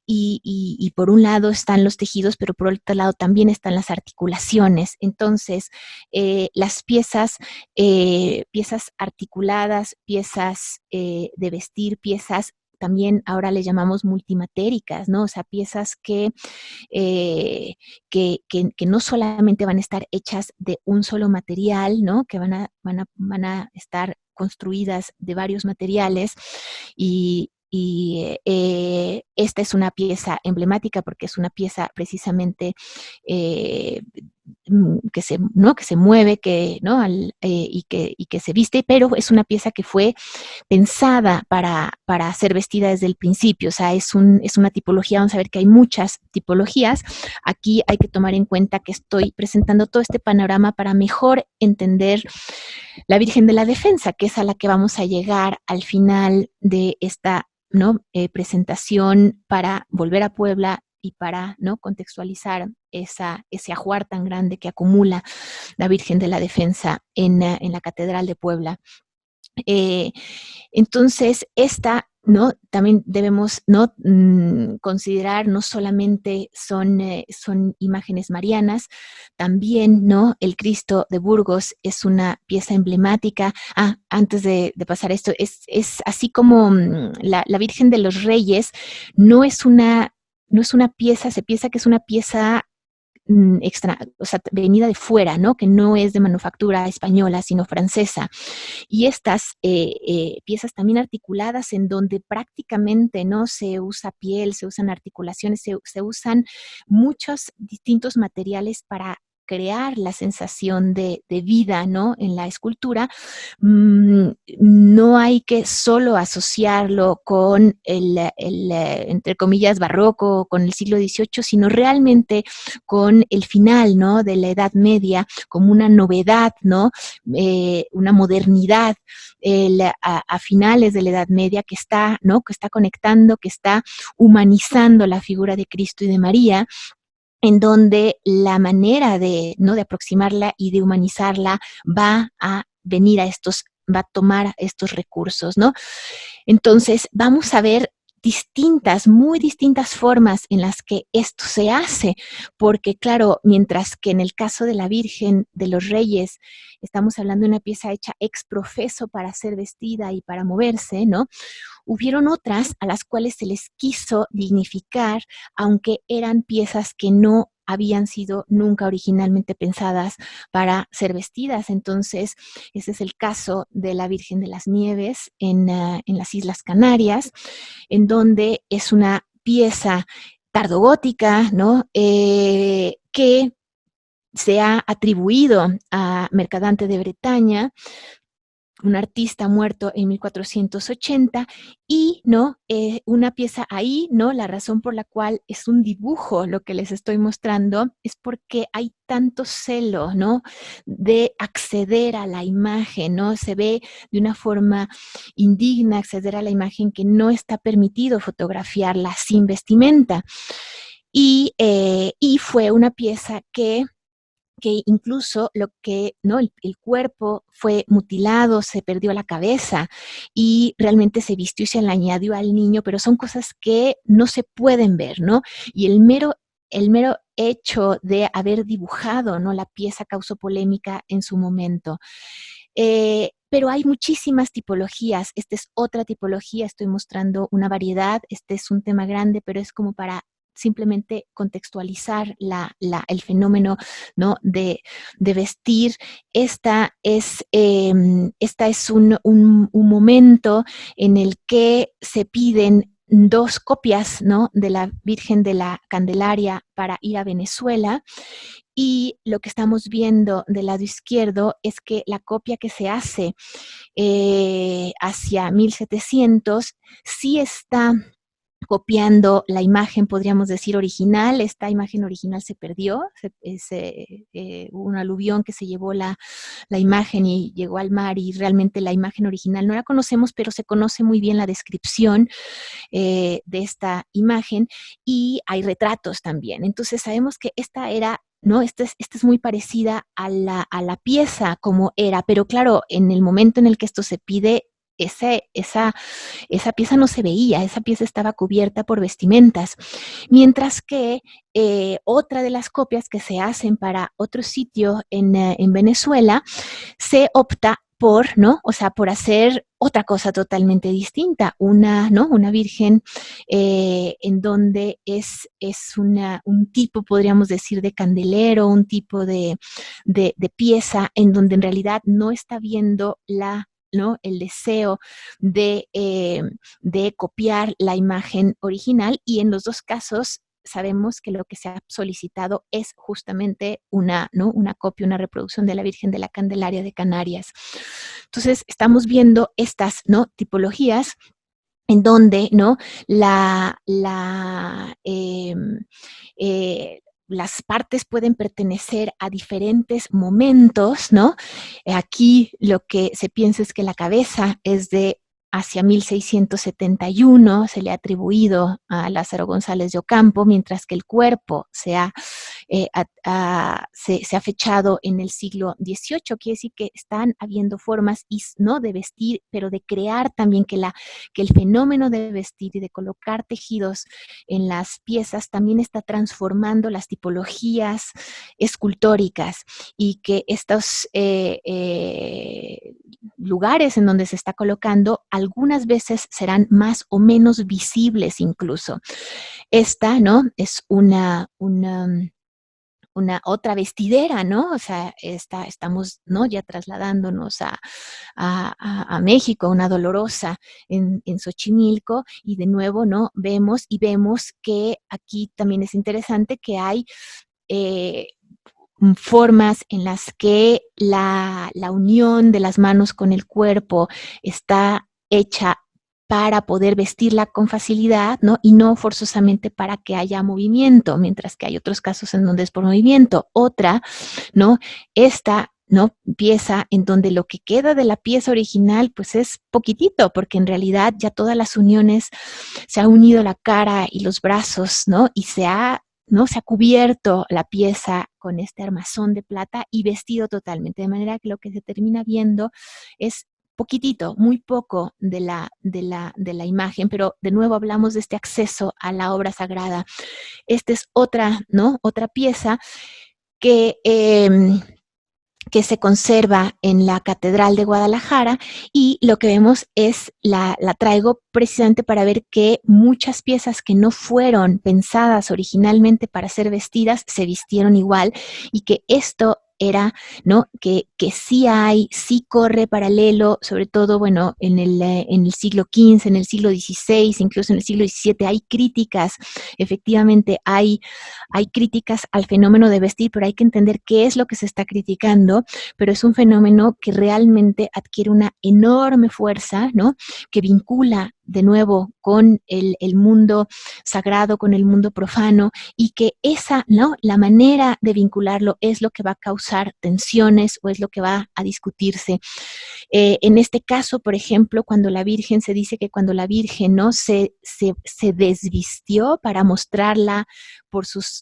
A: y por un lado están los tejidos, pero por otro lado también están las articulaciones. Entonces, las piezas articuladas, piezas de vestir, piezas también ahora le llamamos multimatéricas, ¿no? O sea, piezas que no solamente van a estar hechas de un solo material, ¿no? Que van a estar construidas de varios materiales, y esta es una pieza emblemática porque es una pieza precisamente eh, ¿no? Que se mueve, ¿no? Y que se viste, pero es una pieza que fue pensada para ser vestida desde el principio. O sea, es una tipología. Vamos a ver que hay muchas tipologías. Aquí hay que tomar en cuenta que estoy presentando todo este panorama para mejor entender la Virgen de la Defensa, que es a la que vamos a llegar al final de esta, ¿no? Presentación, para volver a Puebla y para, ¿no? Contextualizar ese ajuar tan grande que acumula la Virgen de la Defensa en la Catedral de Puebla. Eh, entonces, ¿no? También debemos, ¿no? Considerar, no solamente son imágenes marianas, también, ¿no? El Cristo de Burgos es una pieza emblemática. Antes de pasar esto, es así como la Virgen de los Reyes no es una pieza, se piensa que es una pieza o sea, venida de fuera, ¿no? Que no es de manufactura española, sino francesa. Y estas piezas también articuladas en donde prácticamente no se usa piel, se usan articulaciones, se usan muchos distintos materiales para crear la sensación de vida, ¿no? En la escultura, no hay que solo asociarlo con entre comillas, barroco, con el siglo XVIII, sino realmente con el final, ¿no? De la Edad Media, como una novedad, ¿no? Una modernidad a finales de la Edad Media que está, ¿no? Que está conectando, que está humanizando la figura de Cristo y de María, en donde la manera de, ¿no? De aproximarla y de humanizarla va a venir va a tomar estos recursos, ¿no? Entonces, vamos a ver muy distintas formas en las que esto se hace, porque claro, mientras que en el caso de la Virgen de los Reyes, estamos hablando de una pieza hecha ex profeso para ser vestida y para moverse, ¿no? Hubieron otras a las cuales se les quiso dignificar, aunque eran piezas que no habían sido nunca originalmente pensadas para ser vestidas. Entonces, ese es el caso de la Virgen de las Nieves en las Islas Canarias, en donde es una pieza tardogótica, ¿no? Que se ha atribuido a Mercadante de Bretaña, un artista muerto en 1480, y no una pieza ahí, no, la razón por la cual es un dibujo lo que les estoy mostrando es porque hay tanto celo, no, de acceder a la imagen, no, se ve de una forma indigna acceder a la imagen, que no está permitido fotografiarla sin vestimenta, y fue una pieza que incluso lo que, ¿no? El cuerpo fue mutilado, se perdió la cabeza y realmente se vistió y se le añadió al niño, pero son cosas que no se pueden ver, ¿no? Y el mero hecho de haber dibujado, ¿no? La pieza causó polémica en su momento. Pero hay muchísimas tipologías. Esta es otra tipología, estoy mostrando una variedad. Este es un tema grande, pero es como para simplemente contextualizar el fenómeno, ¿no? de vestir. Esta es un momento en el que se piden dos copias, ¿no? De la Virgen de la Candelaria para ir a Venezuela. Y lo que estamos viendo del lado izquierdo es que la copia que se hace hacia 1700 sí está copiando la imagen, podríamos decir, original. Esta imagen original se perdió, hubo un aluvión que se llevó la imagen y llegó al mar, y realmente la imagen original no la conocemos, pero se conoce muy bien la descripción de esta imagen, y hay retratos también. Entonces sabemos que esta era, ¿no? Esta es muy parecida a la pieza como era, pero claro, en el momento en el que esto se pide, esa pieza no se veía, esa pieza estaba cubierta por vestimentas, mientras que otra de las copias que se hacen para otro sitio en Venezuela, se opta por, ¿no? O sea, por hacer otra cosa totalmente distinta, ¿no? Una virgen en donde es un tipo, podríamos decir, de candelero, un tipo de pieza en donde en realidad no está viendo ¿no? El deseo de copiar la imagen original, y en los dos casos sabemos que lo que se ha solicitado es justamente ¿no? Una copia, una reproducción de la Virgen de la Candelaria de Canarias. Entonces, estamos viendo estas, ¿no? Tipologías en donde, ¿no? Las partes pueden pertenecer a diferentes momentos, ¿no? Aquí lo que se piensa es que la cabeza es de hacia 1671, se le ha atribuido a Lázaro González de Ocampo, mientras que el cuerpo se ha fechado en el siglo XVIII. Quiere decir que están habiendo formas, ¿no? De vestir, pero de crear también que el fenómeno de vestir y de colocar tejidos en las piezas también está transformando las tipologías escultóricas, y que estos lugares en donde se está colocando algunas veces serán más o menos visibles incluso. Esta, ¿no? Es una otra vestidera, ¿no? O sea, estamos, ¿no? Ya trasladándonos a México, una dolorosa en Xochimilco, y de nuevo, ¿no? Vemos que aquí también es interesante que hay eh, formas en las que la unión de las manos con el cuerpo está hecha para poder vestirla con facilidad, ¿no? Y no forzosamente para que haya movimiento, mientras que hay otros casos en donde es por movimiento. Otra, ¿no? Esta, ¿no? Pieza en donde lo que queda de la pieza original, pues es poquitito, porque en realidad ya todas las uniones se ha unido la cara y los brazos, ¿no? Y ¿no? Se ha cubierto la pieza con este armazón de plata y vestido totalmente, de manera que lo que se termina viendo es poquitito, muy poco de la imagen, pero de nuevo hablamos de este acceso a la obra sagrada. Esta es otra, ¿no? Otra pieza que que se conserva en la Catedral de Guadalajara, y lo que vemos es, la traigo precisamente para ver que muchas piezas que no fueron pensadas originalmente para ser vestidas, se vistieron igual, y que esto era, ¿no? Que sí corre paralelo, sobre todo, bueno, en el siglo XV, en el siglo XVI, incluso en el siglo XVII, hay críticas, efectivamente hay críticas al fenómeno de vestir, pero hay que entender qué es lo que se está criticando, pero es un fenómeno que realmente adquiere una enorme fuerza, ¿no? Que vincula de nuevo con el mundo sagrado, con el mundo profano, y que esa, ¿no? La manera de vincularlo es lo que va a causar tensiones o es lo que va a discutirse. En este caso, por ejemplo, cuando la Virgen, se dice que cuando la Virgen, ¿no? Se desvistió para mostrarla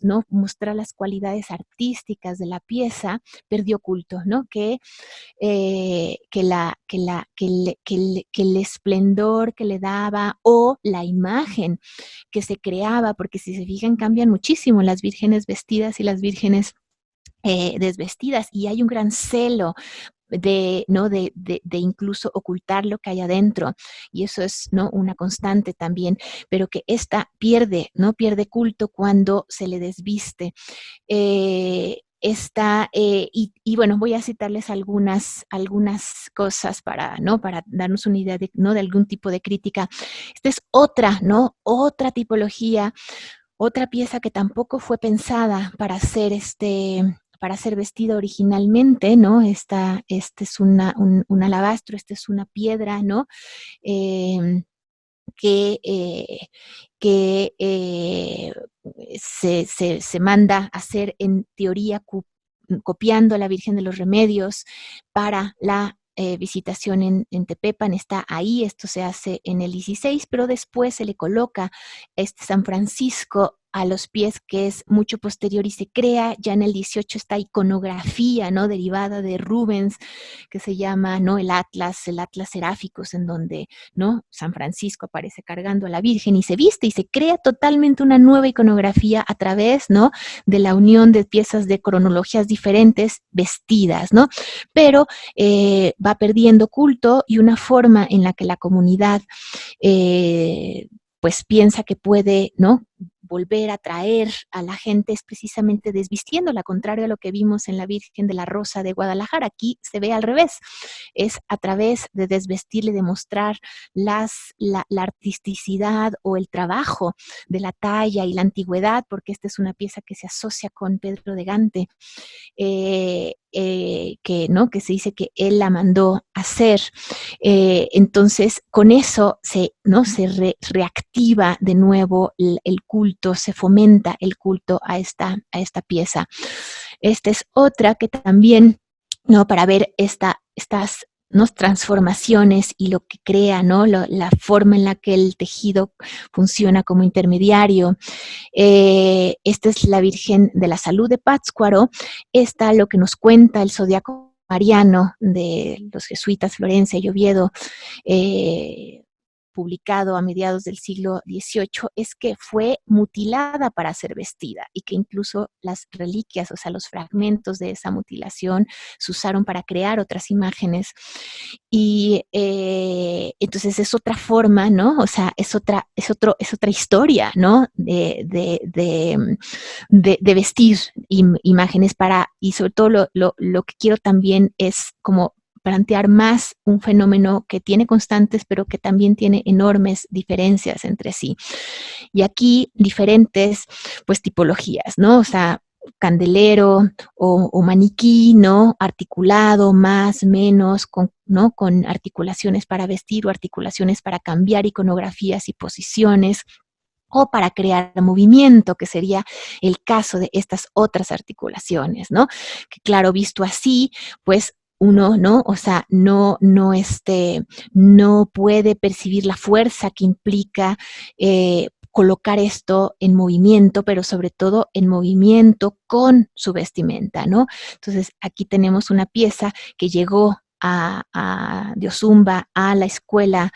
A: ¿no? Mostrar las cualidades artísticas de la pieza, perdió culto, ¿no? Que el esplendor que le daba, o la imagen que se creaba, porque si se fijan cambian muchísimo las vírgenes vestidas y las vírgenes desvestidas, y hay un gran celo ¿no? De incluso ocultar lo que hay adentro, y eso es, ¿no? Una constante también, pero que esta pierde, ¿no? Pierde culto cuando se le desviste. Y bueno, voy a citarles algunas cosas para, ¿no? Para darnos una idea de, ¿no? De algún tipo de crítica. Esta es otra, ¿no? Otra tipología, otra pieza que tampoco fue pensada para ser vestida originalmente, ¿no? Este es un alabastro, esta es una piedra, ¿no? Eh, que, eh, que se manda a hacer en teoría copiando a la Virgen de los Remedios para la visitación en Tepepan. Está ahí, esto se hace en el 16, pero después se le coloca este San Francisco a los pies, que es mucho posterior, y se crea ya en el 18 esta iconografía, ¿no? Derivada de Rubens, que se llama, ¿no? El Atlas Seráficos, en donde, ¿no? San Francisco aparece cargando a la Virgen y se viste, y se crea totalmente una nueva iconografía a través, ¿no? De la unión de piezas de cronologías diferentes vestidas, ¿no? Pero va perdiendo culto, y una forma en la que la comunidad pues piensa que puede, ¿no? Volver a traer a la gente es precisamente desvistiéndola, contrario a lo que vimos en la Virgen de la Rosa de Guadalajara. Aquí se ve al revés, es a través de desvestirle, de mostrar la artisticidad o el trabajo de la talla y la antigüedad, porque esta es una pieza que se asocia con Pedro de Gante, ¿no? Que se dice que él la mandó hacer. Entonces, con eso ¿no? Reactiva de nuevo el culto, se fomenta el culto a esta pieza. Esta es otra que también, ¿no? Para ver estas, ¿no? Transformaciones y lo que crea, ¿no? La forma en la que el tejido funciona como intermediario. Esta es la Virgen de la Salud de Pátzcuaro. Esta, lo que nos cuenta el zodiaco mariano de los jesuitas Florencia y Oviedo, publicado a mediados del siglo XVIII, es que fue mutilada para ser vestida y que incluso las reliquias, o sea, los fragmentos de esa mutilación se usaron para crear otras imágenes. Y entonces es otra forma, ¿no? O sea, es otra historia, ¿no? De vestir imágenes para, y sobre todo lo que quiero también es como plantear más un fenómeno que tiene constantes, pero que también tiene enormes diferencias entre sí. Y aquí diferentes, pues, tipologías, ¿no? O sea, candelero o maniquí, ¿no? Articulado, más, menos, ¿no? Con articulaciones para vestir o articulaciones para cambiar iconografías y posiciones, o para crear movimiento, que sería el caso de estas otras articulaciones, ¿no? Que claro, visto así, pues uno, ¿no? O sea, no puede percibir la fuerza que implica colocar esto en movimiento, pero sobre todo en movimiento con su vestimenta, ¿no? Entonces, aquí tenemos una pieza que llegó de Ozumba a la escuela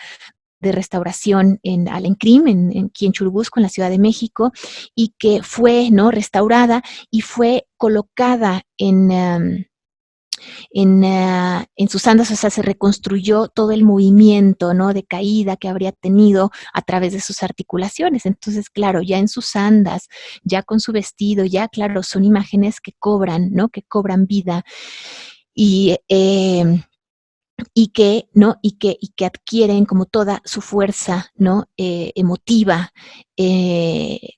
A: de restauración en Alencrim, aquí en Churubusco, en la Ciudad de México, y que fue, ¿no? Restaurada y fue colocada en sus andas, o sea, se reconstruyó todo el movimiento, ¿no? De caída que habría tenido a través de sus articulaciones. Entonces, claro, ya en sus andas, ya con su vestido, ya, claro, son imágenes que cobran, ¿no? Que cobran vida. Y ¿no? Y que adquieren como toda su fuerza, ¿no? Emotiva,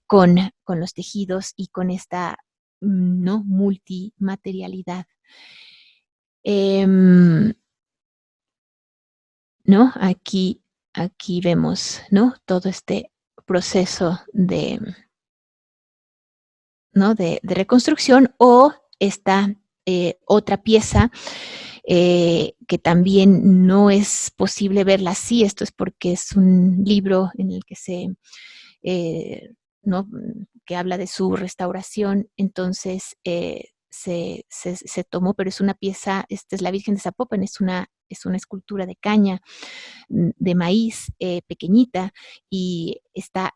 A: con los tejidos y con esta, ¿no? Multimaterialidad. ¿No? Aquí vemos, ¿no? Todo este proceso ¿no? de reconstrucción, o esta otra pieza que también no es posible verla así. Esto es porque es un libro en el que ¿no? que habla de su restauración, entonces se tomó, pero es una pieza, esta es la Virgen de Zapopan, es una escultura de caña, de maíz, pequeñita, y está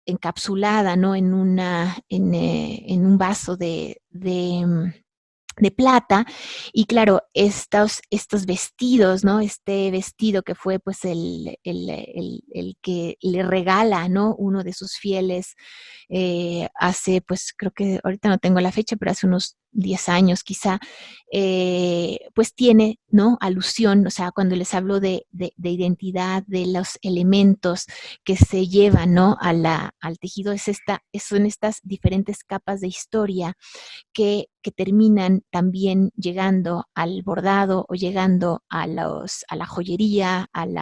A: encapsulada, ¿no? En un vaso de plata. Y claro, estos vestidos, ¿no? Este vestido que fue pues el que le regala, ¿no? Uno de sus fieles hace, pues creo que ahorita no tengo la fecha, pero hace unos 10 años quizá, pues tiene, ¿no? Alusión, o sea, cuando les hablo de identidad, de los elementos que se llevan, ¿no? Al tejido, son estas diferentes capas de historia que terminan también llegando al bordado o llegando a la joyería, al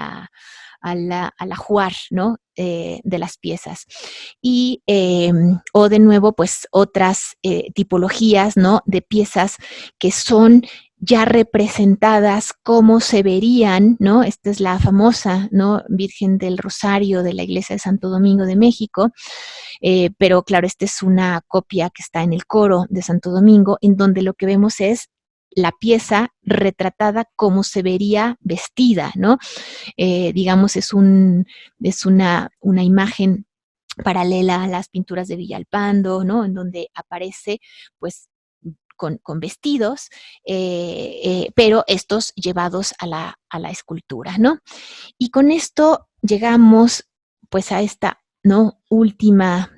A: ajuar, ¿no? De las piezas. Y, o de nuevo, pues otras tipologías, ¿no? De piezas que son ya representadas como se verían, ¿no? Esta es la famosa, ¿no? Virgen del Rosario de la Iglesia de Santo Domingo de México, pero claro, esta es una copia que está en el coro de Santo Domingo, en donde lo que vemos es la pieza retratada como se vería vestida, ¿no? Digamos, es una imagen paralela a las pinturas de Villalpando, ¿no? En donde aparece, pues, con vestidos, pero estos llevados a la escultura, ¿no? Y con esto llegamos, pues, a esta, ¿no? Última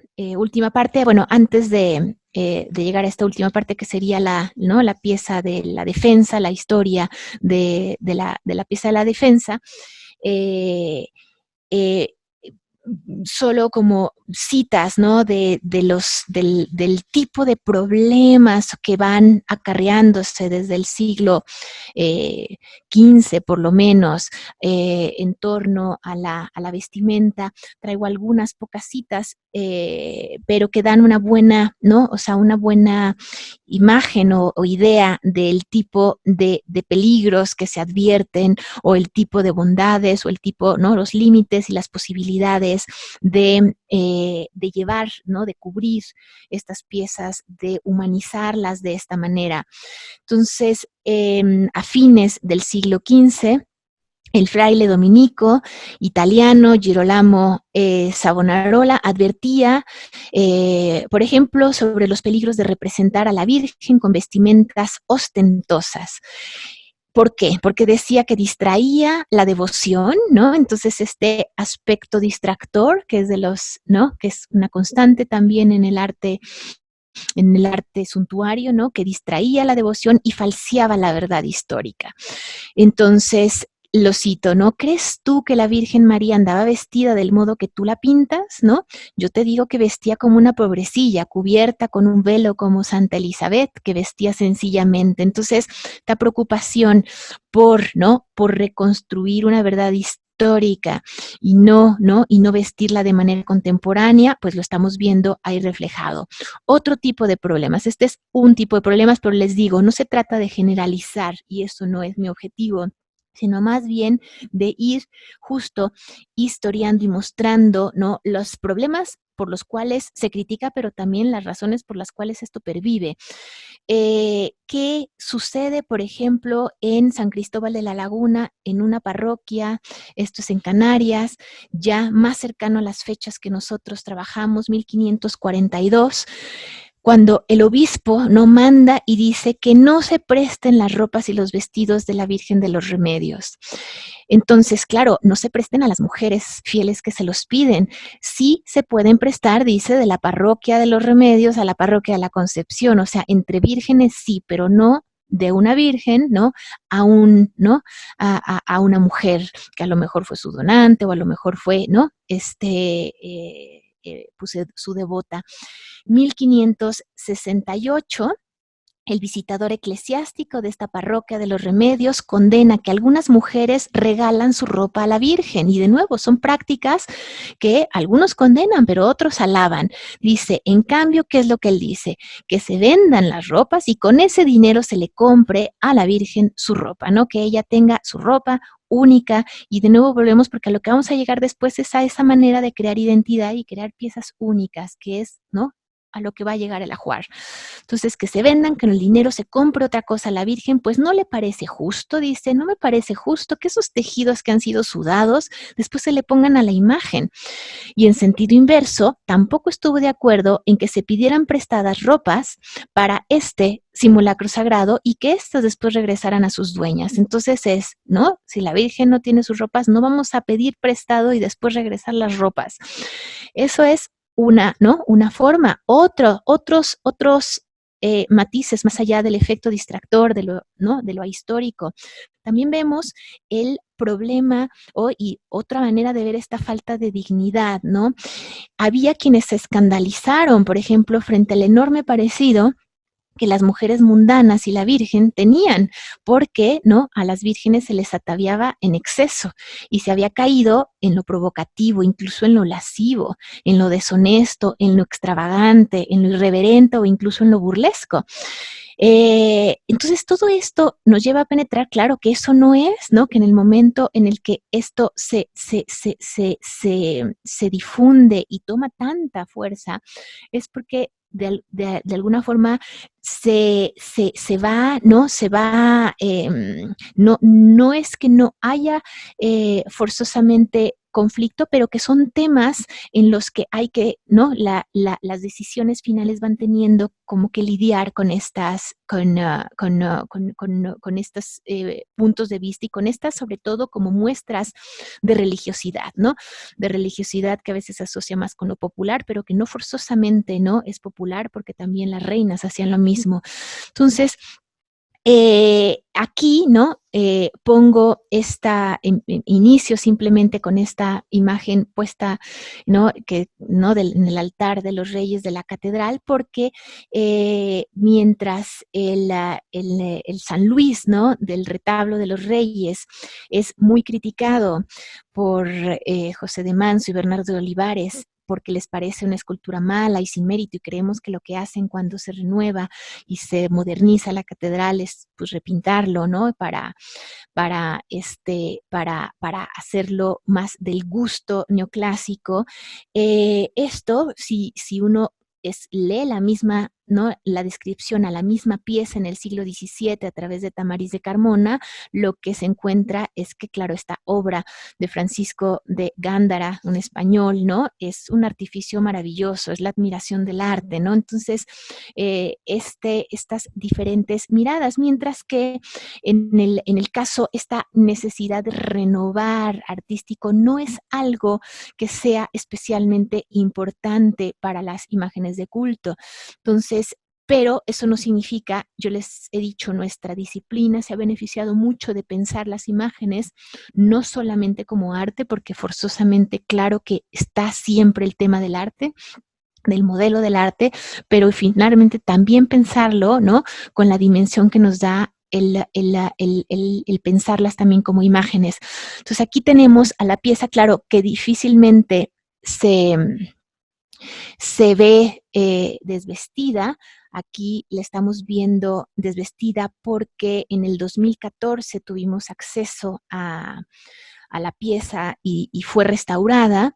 A: parte. Bueno, antes de llegar a esta última parte, que sería ¿no? La pieza de la defensa, la historia de la pieza de la defensa, eh, eh, solo como citas, ¿no? Del tipo de problemas que van acarreándose desde el siglo XV, por lo menos, en torno a la vestimenta. Traigo algunas pocas citas, pero que dan una buena, ¿no? O sea, una buena imagen o idea del tipo de peligros que se advierten, o el tipo de bondades, o el tipo, ¿no? Los límites y las posibilidades de llevar, ¿no? De cubrir estas piezas, de humanizarlas de esta manera. Entonces, a fines del siglo XV, el fraile dominico italiano Girolamo Savonarola advertía, por ejemplo, sobre los peligros de representar a la Virgen con vestimentas ostentosas. ¿Por qué? Porque decía que distraía la devoción, ¿no? Entonces este aspecto distractor, que es de los, ¿no? Que es una constante también en el arte suntuario, ¿no? Que distraía la devoción y falseaba la verdad histórica. Entonces, lo cito, ¿no? ¿Crees tú que la Virgen María andaba vestida del modo que tú la pintas, no? Yo te digo que vestía como una pobrecilla, cubierta con un velo como Santa Elizabeth, que vestía sencillamente. Entonces, esta preocupación por, ¿no? Por reconstruir una verdad histórica y no vestirla de manera contemporánea, pues lo estamos viendo ahí reflejado. Otro tipo de problemas, este es un tipo de problemas, pero les digo, no se trata de generalizar y eso no es mi objetivo, sino más bien de ir justo historiando y mostrando, ¿no? Los problemas por los cuales se critica, pero también las razones por las cuales esto pervive. ¿Qué sucede, por ejemplo, en San Cristóbal de la Laguna, en una parroquia? Esto es en Canarias, ya más cercano a las fechas que nosotros trabajamos, 1542, cuando el obispo no manda y dice que no se presten las ropas y los vestidos de la Virgen de los Remedios. Entonces, claro, no se presten a las mujeres fieles que se los piden. Sí se pueden prestar, dice, de la parroquia de los Remedios a la parroquia de la Concepción. O sea, entre vírgenes sí, pero no de una virgen, ¿no? ¿No? A una mujer que a lo mejor fue su donante o a lo mejor fue, ¿no? Pues, su devota. 1568, el visitador eclesiástico de esta parroquia de los Remedios condena que algunas mujeres regalan su ropa a la Virgen. Y de nuevo, son prácticas que algunos condenan, pero otros alaban. Dice, en cambio, ¿qué es lo que él dice? Que se vendan las ropas y con ese dinero se le compre a la Virgen su ropa, ¿no? Que ella tenga su ropa única. Y de nuevo volvemos porque a lo que vamos a llegar después es a esa manera de crear identidad y crear piezas únicas, que es, ¿no? A lo que va a llegar el ajuar. Entonces, que se vendan, que en el dinero se compre otra cosa a la Virgen, pues no le parece justo, dice, no me parece justo que esos tejidos que han sido sudados después se le pongan a la imagen. Y en sentido inverso, tampoco estuvo de acuerdo en que se pidieran prestadas ropas para este simulacro sagrado y que éstas después regresaran a sus dueñas. Entonces es, ¿no? Si la Virgen no tiene sus ropas, no vamos a pedir prestado y después regresar las ropas. Eso es una, ¿no? Una forma. Otros matices más allá del efecto distractor, de lo, ¿no? De lo histórico. También vemos el problema y otra manera de ver esta falta de dignidad, ¿no? Había quienes se escandalizaron, por ejemplo, frente al enorme parecido que las mujeres mundanas y la Virgen tenían, porque, ¿no? A las vírgenes se les ataviaba en exceso y se había caído en lo provocativo, incluso en lo lascivo, en lo deshonesto, en lo extravagante, en lo irreverente o incluso en lo burlesco. Entonces todo esto nos lleva a penetrar, claro, que eso no es, ¿no? Que en el momento en el que esto se difunde y toma tanta fuerza, es porque de alguna forma se va, ¿no? Se va, no es que no haya forzosamente conflicto, pero que son temas en los que hay que, ¿no? Las decisiones finales van teniendo como que lidiar con estas, con estos puntos de vista y con estas, sobre todo, como muestras de religiosidad, ¿no? De religiosidad que a veces se asocia más con lo popular, pero que no forzosamente, ¿no? Es popular porque también las reinas hacían lo mismo. Entonces, aquí, ¿no? Pongo inicio simplemente con esta imagen puesta, ¿no? En el altar de los reyes de la catedral, porque mientras el San Luis, ¿no? Del retablo de los reyes es muy criticado por José de Manso y Bernardo de Olivares, porque les parece una escultura mala y sin mérito, y creemos que lo que hacen cuando se renueva y se moderniza la catedral es pues repintarlo, ¿no? Para hacerlo más del gusto neoclásico. Esto, si uno lee la misma ¿no? La descripción a la misma pieza en el siglo XVII a través de Tamariz de Carmona, lo que se encuentra es que, claro, esta obra de Francisco de Gándara, un español, ¿no? Es un artificio maravilloso, es la admiración del arte, ¿no? Entonces, estas diferentes miradas, mientras que en el caso, esta necesidad de renovar artístico no es algo que sea especialmente importante para las imágenes de culto. Entonces, pero eso no significa, yo les he dicho, nuestra disciplina se ha beneficiado mucho de pensar las imágenes, no solamente como arte, porque forzosamente, claro que está siempre el tema del arte, del modelo del arte, pero finalmente también pensarlo, ¿no? Con la dimensión que nos da el pensarlas también como imágenes. Entonces aquí tenemos a la pieza, claro, que difícilmente se ve desvestida. Aquí la estamos viendo desvestida porque en el 2014 tuvimos acceso a la pieza y fue restaurada.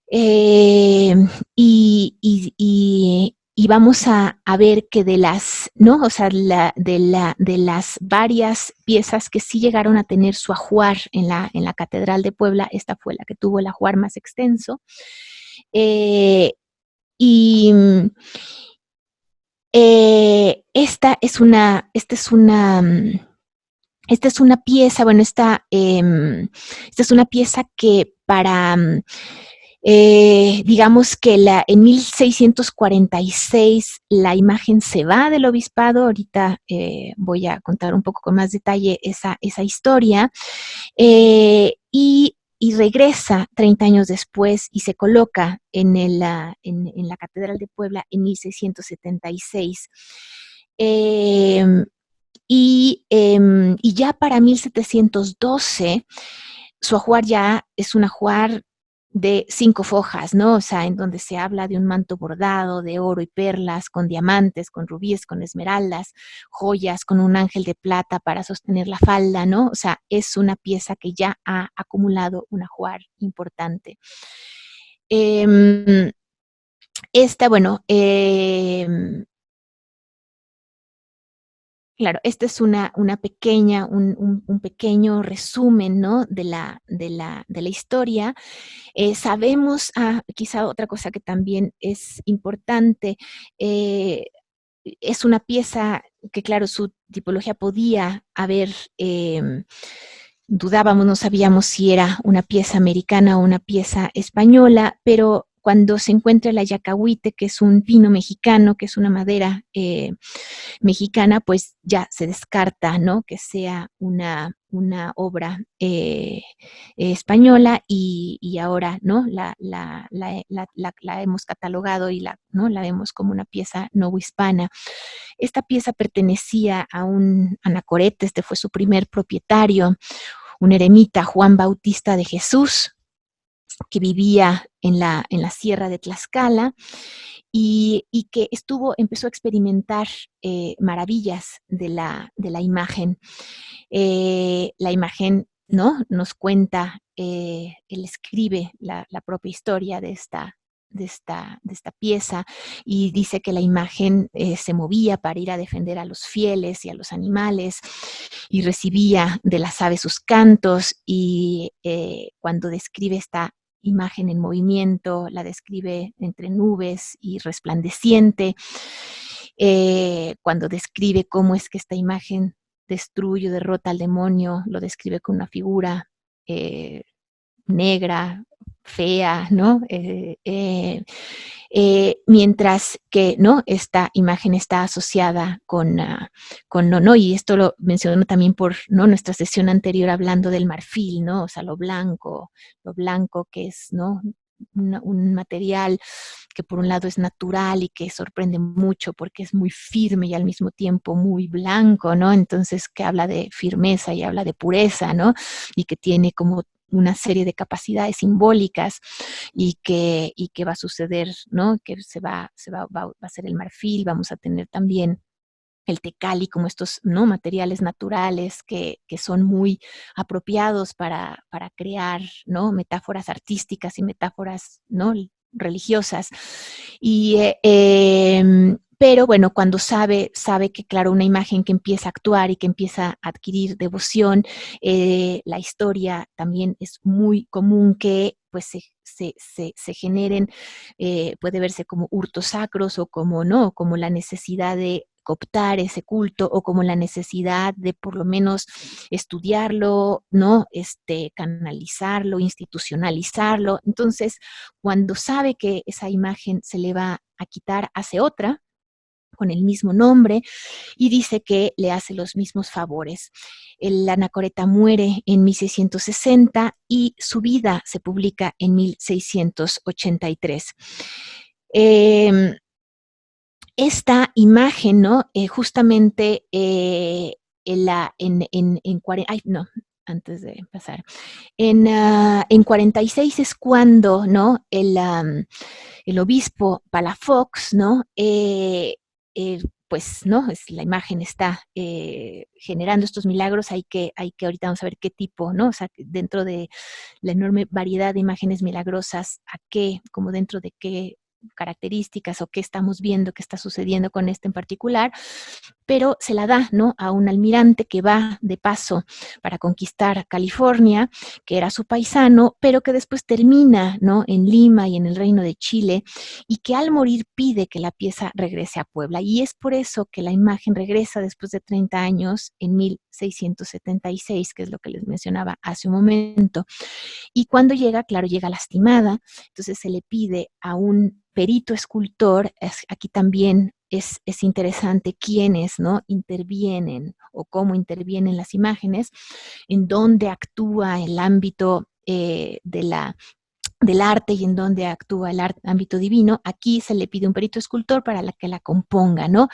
A: Eh, y vamos a ver que de las, ¿no? O sea, de las varias piezas que sí llegaron a tener su ajuar en la Catedral de Puebla, esta fue la que tuvo el ajuar más extenso. Eh, y esta es una pieza, bueno, esta es una pieza que digamos que en 1646 la imagen se va del obispado, ahorita voy a contar un poco con más detalle esa historia, y regresa 30 años después y se coloca en la Catedral de Puebla en 1676. Y ya para 1712, su ajuar ya es un ajuar de 5 fojas, ¿no? O sea, en donde se habla de un manto bordado de oro y perlas, con diamantes, con rubíes, con esmeraldas, joyas, con un ángel de plata para sostener la falda, ¿no? O sea, es una pieza que ya ha acumulado un ajuar importante. Bueno, claro, esta es una pequeña, un pequeño resumen, ¿no? De la historia. Sabemos, quizá otra cosa que también es importante, es una pieza que, claro, su tipología podía haber, dudábamos, no sabíamos si era una pieza americana o una pieza española, pero cuando se encuentra el ayacahuite, que es un pino mexicano, que es una madera mexicana, pues ya se descarta, ¿no? Que sea una obra española y ahora, ¿no? La hemos catalogado y ¿no? La vemos como una pieza novohispana. Esta pieza pertenecía a un anacorete, este fue su primer propietario, un eremita, Juan Bautista de Jesús, que vivía en la sierra de Tlaxcala y que empezó a experimentar maravillas de la imagen. La imagen, ¿no? Nos cuenta, él escribe la propia historia de esta pieza y dice que la imagen se movía para ir a defender a los fieles y a los animales y recibía de las aves sus cantos y cuando describe esta imagen en movimiento, la describe entre nubes y resplandeciente, cuando describe cómo es que esta imagen destruye o derrota al demonio, lo describe con una figura negra, fea, ¿no? Mientras que, ¿no? Esta imagen está asociada ¿no? Y esto lo menciono también por, ¿no? Nuestra sesión anterior hablando del marfil, ¿no? O sea, lo blanco que es, ¿no? Un material que por un lado es natural y que sorprende mucho porque es muy firme y al mismo tiempo muy blanco, ¿no? Entonces, que habla de firmeza y habla de pureza, ¿no? Y que tiene como una serie de capacidades simbólicas y que va a suceder, ¿no? Que va a ser el marfil, vamos a tener también el tecali, como estos, ¿no? Materiales naturales que son muy apropiados para crear, ¿no? Metáforas artísticas y metáforas, ¿no? Religiosas. Y, Pero bueno, cuando sabe que, claro, una imagen que empieza a actuar y que empieza a adquirir devoción, la historia también es muy común que pues se generen, puede verse como hurtos sacros o como, ¿no? Como la necesidad de cooptar ese culto o como la necesidad de por lo menos estudiarlo, ¿no? Canalizarlo, institucionalizarlo. Entonces, cuando sabe que esa imagen se le va a quitar, hace otra con el mismo nombre y dice que le hace los mismos favores. El anacoreta muere en 1660 y su vida se publica en 1683. Eh, esta imagen, ¿no? Justamente ay, no, antes de pasar. En 46 es cuando, ¿no? El obispo Palafox, ¿no? Pues, ¿no? La imagen está generando estos milagros, hay que ahorita vamos a ver qué tipo, ¿no? O sea, dentro de la enorme variedad de imágenes milagrosas, a qué, como dentro de qué características o qué estamos viendo, qué está sucediendo con este en particular, pero se la da, ¿no? A un almirante que va de paso para conquistar California, que era su paisano, pero que después termina, ¿no? En Lima y en el Reino de Chile, y que al morir pide que la pieza regrese a Puebla. Y es por eso que la imagen regresa después de 30 años, en 1676, que es lo que les mencionaba hace un momento. Y cuando llega, claro, llega lastimada, entonces se le pide a un perito escultor, aquí también es interesante quiénes, ¿no? Intervienen o cómo intervienen las imágenes, en dónde actúa el ámbito del arte y en dónde actúa el ámbito divino. Aquí se le pide un perito escultor para que la componga, ¿no?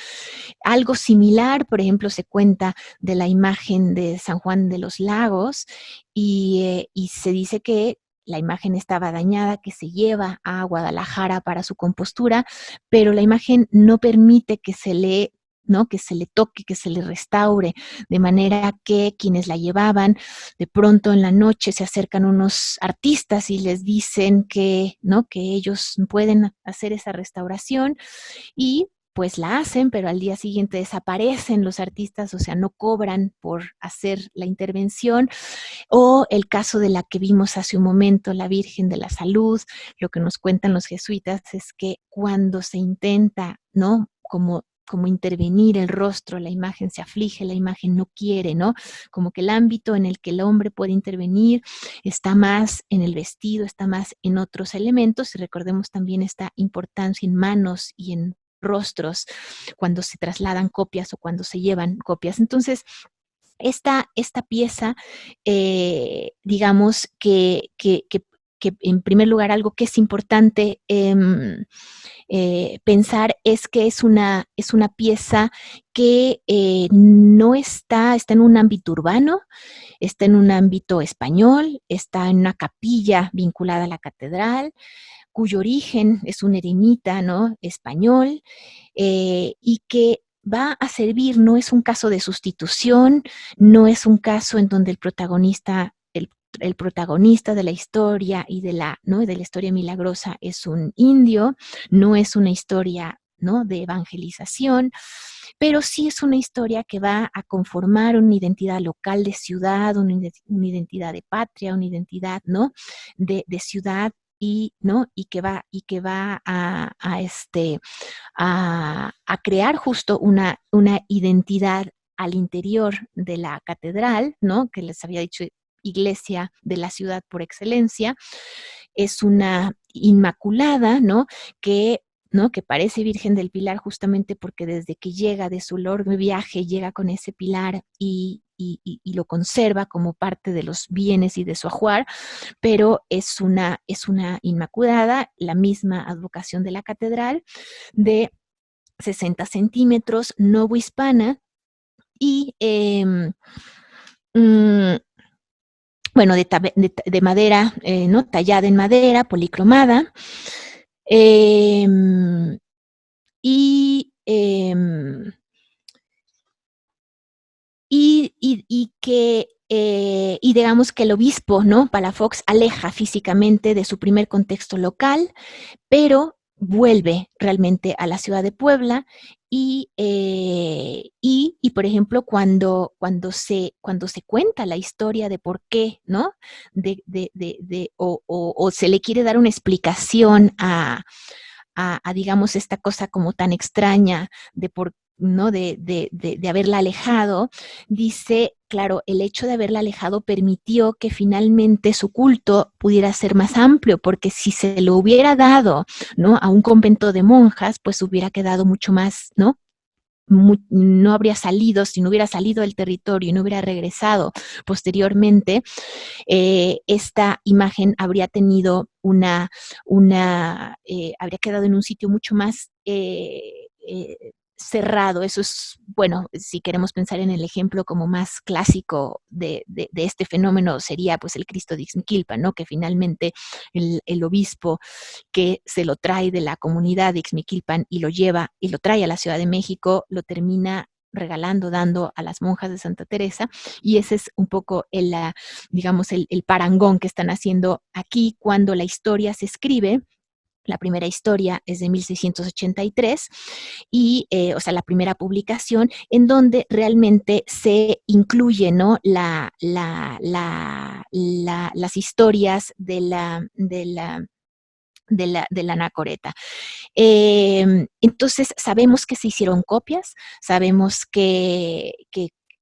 A: Algo similar, por ejemplo, se cuenta de la imagen de San Juan de los Lagos y se dice que la imagen estaba dañada, que se lleva a Guadalajara para su compostura, pero la imagen no permite que se le, ¿no? Que se le toque, que se le restaure, de manera que quienes la llevaban, de pronto en la noche se acercan unos artistas y les dicen que, ¿no? Que ellos pueden hacer esa restauración y pues la hacen, pero al día siguiente desaparecen los artistas, o sea, no cobran por hacer la intervención. O el caso de la que vimos hace un momento, la Virgen de la Salud, lo que nos cuentan los jesuitas es que cuando se intenta, ¿no? Como intervenir el rostro, la imagen se aflige, la imagen no quiere, ¿no? Como que el ámbito en el que el hombre puede intervenir está más en el vestido, está más en otros elementos, y recordemos también esta importancia en manos y en rostros cuando se trasladan copias o cuando se llevan copias. Entonces, esta pieza, digamos que en primer lugar algo que es importante pensar es que es una pieza que no está en un ámbito urbano, está en un ámbito español, está en una capilla vinculada a la catedral, cuyo origen es un eremita, ¿no? Español, y que va a servir, no es un caso de sustitución, no es un caso en donde el protagonista de la historia y ¿no? de la historia milagrosa es un indio, no es una historia, ¿no? de evangelización, pero sí es una historia que va a conformar una identidad local de ciudad, una identidad de patria, una identidad, ¿no? de ciudad y, ¿no? y que va a crear justo una identidad al interior de la catedral, ¿no? Que les había dicho iglesia de la ciudad por excelencia, es una inmaculada, ¿no? ¿no? Que parece Virgen del Pilar justamente porque desde que llega de su largo viaje, llega con ese pilar y lo conserva como parte de los bienes y de su ajuar, pero es una inmaculada, la misma advocación de la catedral, de 60 centímetros, novohispana y mm, bueno, de madera, ¿no? Tallada en madera, policromada. Eh, y, eh, y que y digamos que el obispo, ¿no? Palafox aleja físicamente de su primer contexto local, pero vuelve realmente a la ciudad de Puebla por ejemplo, cuando se cuenta la historia de por qué, ¿no? O se le quiere dar una explicación digamos, esta cosa como tan extraña de por ¿no? De haberla alejado, dice, claro, el hecho de haberla alejado permitió que finalmente su culto pudiera ser más amplio, porque si se lo hubiera dado, ¿no? A un convento de monjas, pues hubiera quedado mucho más, ¿no? No habría salido, si no hubiera salido del territorio y no hubiera regresado posteriormente, esta imagen habría tenido habría quedado en un sitio mucho más cerrado. Eso es, bueno, si queremos pensar en el ejemplo como más clásico de este fenómeno, sería pues el Cristo de Ixmiquilpan, ¿no? Que finalmente el obispo que se lo trae de la comunidad de Ixmiquilpan y lo lleva y lo trae a la Ciudad de México, lo termina regalando, dando a las monjas de Santa Teresa, y ese es un poco digamos, el parangón que están haciendo aquí cuando la historia se escribe. La primera historia es de 1683 o sea, la primera publicación en donde realmente se incluye, ¿no? Las historias de la anacoreta. Entonces, sabemos que se hicieron copias, sabemos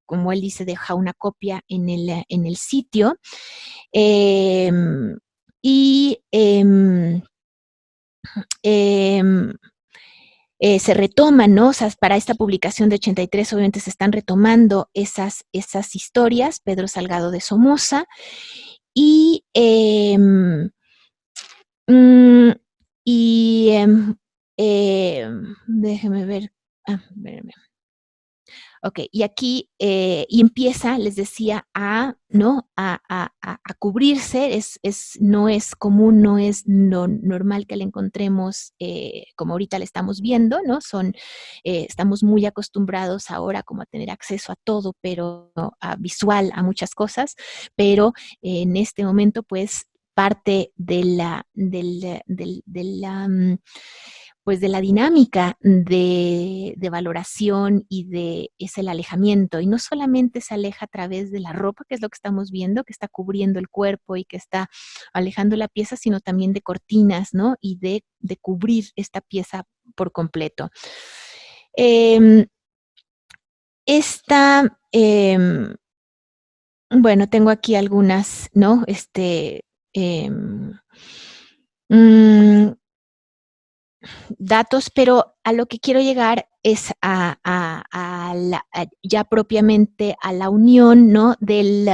A: como él dice, deja una copia en el sitio. Eh, y eh, se retoman, ¿no? O sea, para esta publicación de 83 obviamente se están retomando esas historias, Pedro Salgado de Somoza, y, mm, y déjeme ver, espérame. Ok, y aquí, y empieza, les decía, ¿no? A cubrirse, no es común, no es normal que la encontremos como ahorita la estamos viendo, ¿no? Estamos muy acostumbrados ahora como a tener acceso a todo, pero a visual, a muchas cosas, pero en este momento, pues, parte pues de la dinámica de valoración y es el alejamiento. Y no solamente se aleja a través de la ropa, que es lo que estamos viendo, que está cubriendo el cuerpo y que está alejando la pieza, sino también de cortinas, ¿no? Y de cubrir esta pieza por completo. Bueno, tengo aquí algunas, ¿no? Mm, datos, pero a lo que quiero llegar es ya propiamente a la unión, ¿no? De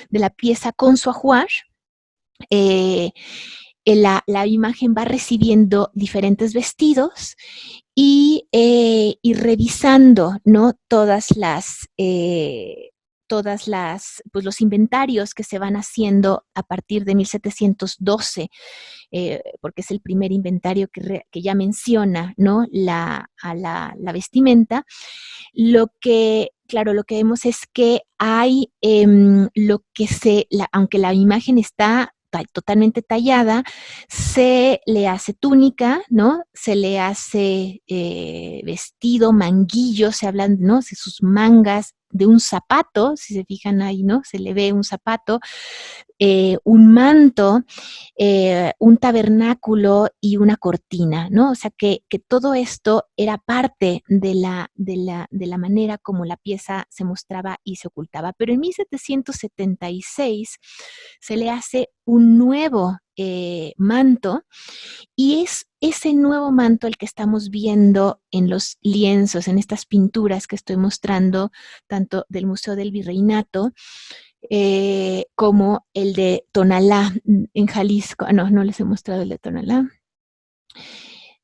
A: la pieza con su ajuar. La imagen va recibiendo diferentes vestidos y revisando, ¿no? Pues los inventarios que se van haciendo a partir de 1712, porque es el primer inventario que ya menciona, ¿no? La vestimenta. Claro, lo que vemos es que hay aunque la imagen está totalmente tallada, se le hace túnica, ¿no? Se le hace vestido, manguillo, se hablan, ¿no? De sus mangas, de un zapato, si se fijan ahí, ¿no? Se le ve un zapato, un manto, un tabernáculo y una cortina, ¿no? O sea que todo esto era parte de la manera como la pieza se mostraba y se ocultaba. Pero en 1776 se le hace un nuevo manto, y es ese nuevo manto el que estamos viendo en los lienzos, en estas pinturas que estoy mostrando, tanto del Museo del Virreinato como el de Tonalá en Jalisco. No les he mostrado el de Tonalá.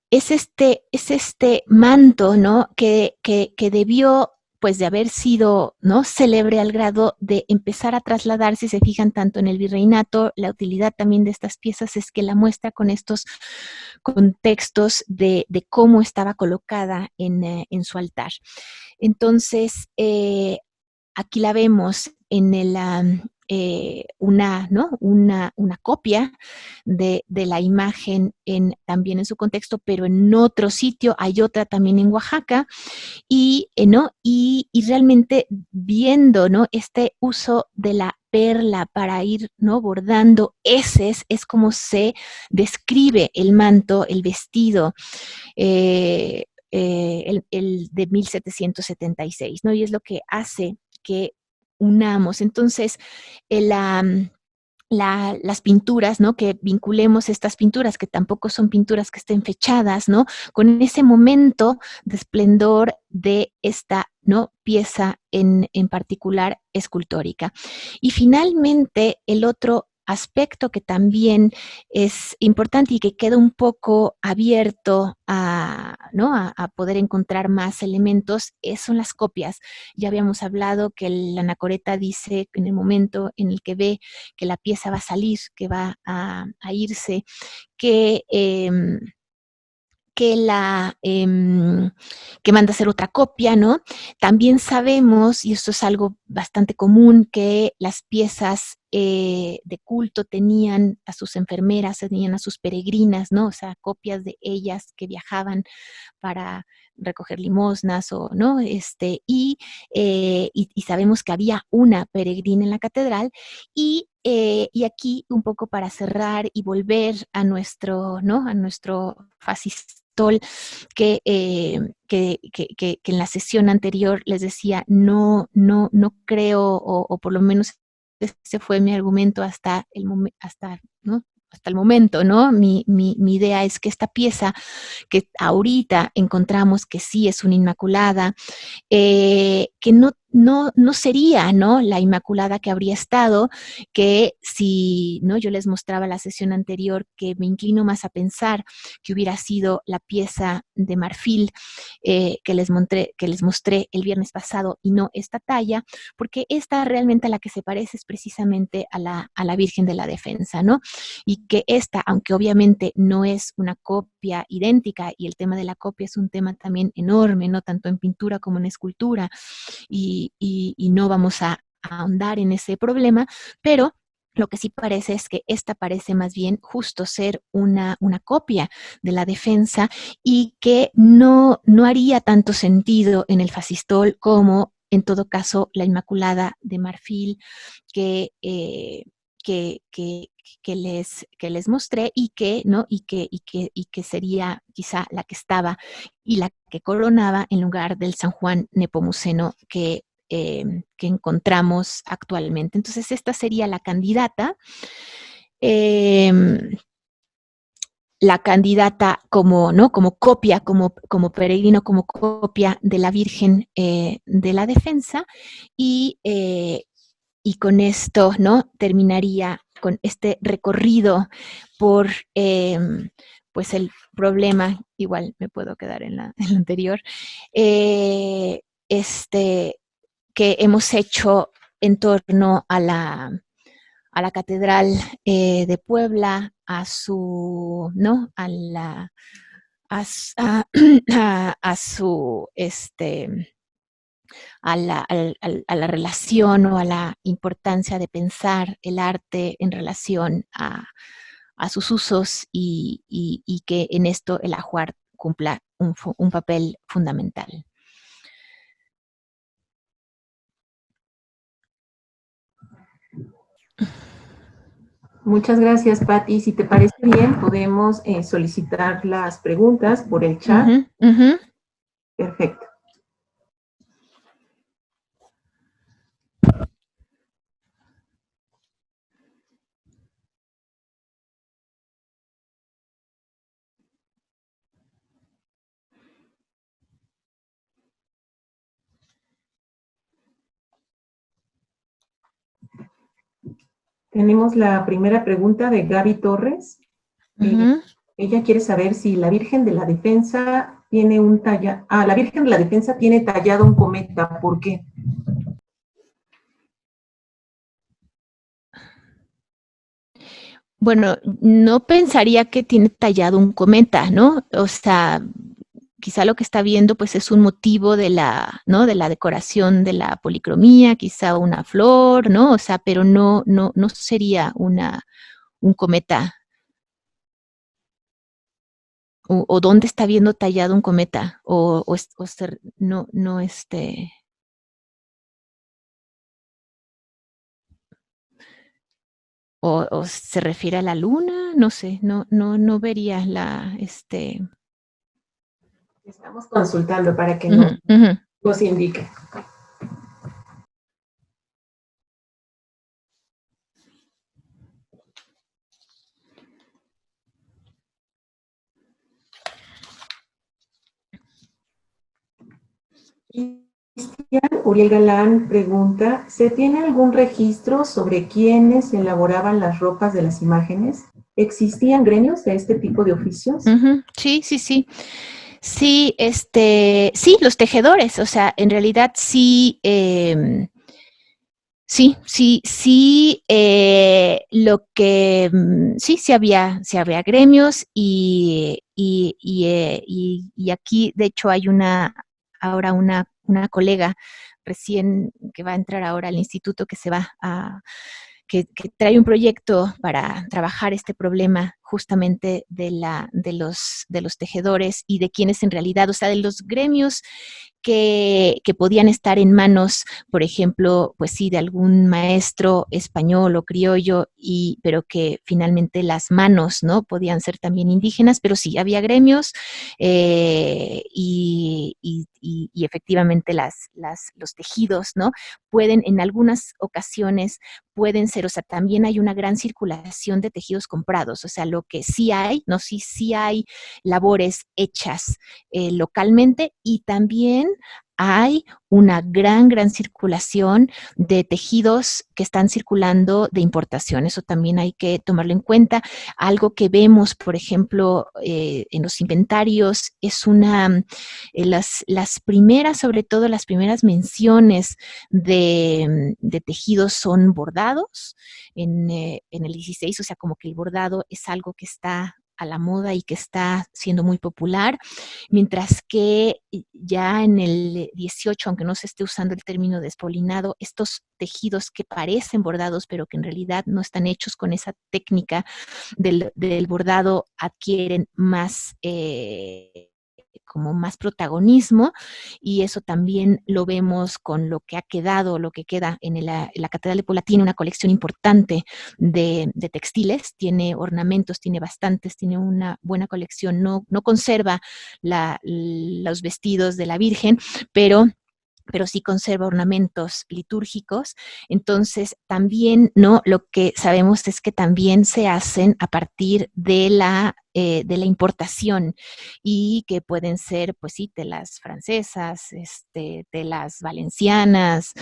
A: Es este manto, ¿no? Que debió, pues, de haber sido, ¿no? Célebre al grado de empezar a trasladar, si se fijan tanto en el virreinato, la utilidad también de estas piezas es que la muestra con estos contextos de cómo estaba colocada en su altar. Entonces, aquí la vemos ¿no? una copia de la imagen también en su contexto, pero en otro sitio, hay otra también en Oaxaca, ¿no? Y realmente viendo, ¿no? Este uso de la perla para ir, ¿no? bordando heces, es como se describe el manto, el vestido, el de 1776, ¿no? Y es lo que hace que unamos. Entonces, las pinturas, ¿no? Que vinculemos estas pinturas, que tampoco son pinturas que estén fechadas, ¿no? Con ese momento de esplendor de esta, ¿no? pieza en particular escultórica. Y finalmente, el otro aspecto que también es importante y que queda un poco abierto ¿no? a poder encontrar más elementos son las copias. Ya habíamos hablado que la anacoreta dice en el momento en el que ve que la pieza va a salir, que va a irse, que que manda a hacer otra copia, ¿no? También sabemos, y esto es algo bastante común, que las piezas de culto tenían a sus enfermeras, tenían a sus peregrinas, ¿no? O sea, copias de ellas que viajaban para recoger limosnas o, ¿no? Y sabemos que había una peregrina en la catedral y aquí un poco para cerrar y volver a nuestro, ¿no? A nuestro fascistol que en la sesión anterior les decía, no creo, o por lo menos ese fue mi argumento hasta ¿no? hasta el momento, ¿no? Mi idea es que esta pieza que ahorita encontramos que sí es una Inmaculada, que no sería, ¿no? La Inmaculada que habría estado, que si, ¿no? Yo les mostraba la sesión anterior que me inclino más a pensar que hubiera sido la pieza de marfil que les mostré el viernes pasado y no esta talla, porque esta realmente a la que se parece es precisamente a la Virgen de la Defensa, ¿no? Y que esta, aunque obviamente no es una copia idéntica, y el tema de la copia es un tema también enorme, ¿no? Tanto en pintura como en escultura, y no vamos a ahondar en ese problema, pero lo que sí parece es que esta parece más bien justo ser una copia de la defensa y que no haría tanto sentido en el fascistol como en todo caso la Inmaculada de marfil que, que, que, que les mostré y que, ¿no? y que sería quizá la que estaba y la que coronaba en lugar del San Juan Nepomuceno que encontramos actualmente. Entonces, esta sería eh, la candidata como, ¿no? como copia, como peregrino, como copia de la Virgen de la Defensa, y con esto, ¿no? terminaría con este recorrido por pues el problema, igual me puedo quedar en la anterior, eh, este, que hemos hecho en torno a la Catedral de Puebla, a su, ¿no? A su, a la relación o a la importancia de pensar el arte en relación a sus usos y que en esto el ajuar cumpla un papel fundamental.
B: Muchas gracias, Patti. Si te parece bien, podemos solicitar las preguntas por el chat. Perfecto. Tenemos la primera pregunta de Gaby Torres. Ella quiere saber si la Virgen de la Defensa tiene la Virgen de la Defensa tiene tallado un cometa. ¿Por qué?
A: Bueno, no pensaría que tiene tallado un cometa, ¿no? O sea, quizá lo que está viendo pues es un motivo de ¿no? De la decoración de la policromía, quizá una flor, ¿no? O sea, pero no sería un cometa. O dónde está viendo tallado un cometa, no, o se refiere a la luna, no sé, no vería
B: Estamos consultando para que
A: ujú, ujú.
B: nos indique. Cristian Uriel Galán pregunta, ¿se tiene algún registro sobre quiénes elaboraban las ropas de las imágenes? ¿Existían gremios de este tipo de oficios?
A: Ujú, sí, sí, sí. Sí, sí, los tejedores, o sea, en realidad sí, sí, sí, sí, sí había gremios y aquí, de hecho, hay ahora una colega recién que va a entrar ahora al instituto que se va que trae un proyecto para trabajar este problema justamente de los tejedores y de quienes en realidad, o sea, de los gremios que podían estar en manos, por ejemplo, pues sí, de algún maestro español o criollo, pero que finalmente las manos, ¿no? Podían ser también indígenas, pero sí, había gremios y efectivamente los tejidos, ¿no? Pueden en algunas ocasiones pueden ser, o sea, también hay una gran circulación de tejidos comprados, o sea, lo que sí hay, no sí, sí hay labores hechas localmente y también hay una gran circulación de tejidos que están circulando de importación. Eso también hay que tomarlo en cuenta. Algo que vemos, por ejemplo, en los inventarios es las primeras, sobre todo las primeras menciones de tejidos son bordados en el 16, o sea, como que el bordado es algo que está a la moda y que está siendo muy popular, mientras que ya en el 18, aunque no se esté usando el término despolinado, estos tejidos que parecen bordados, pero que en realidad no están hechos con esa técnica del bordado, adquieren más como más protagonismo y eso también lo vemos con lo que ha quedado, lo que queda en la Catedral de Puebla. Tiene una colección importante de textiles, tiene ornamentos, tiene bastantes, tiene una buena colección, no conserva los vestidos de la Virgen, pero sí conserva ornamentos litúrgicos. Entonces, también, ¿no? Lo que sabemos es que también se hacen a partir de la importación y que pueden ser, pues sí, telas francesas, telas valencianas,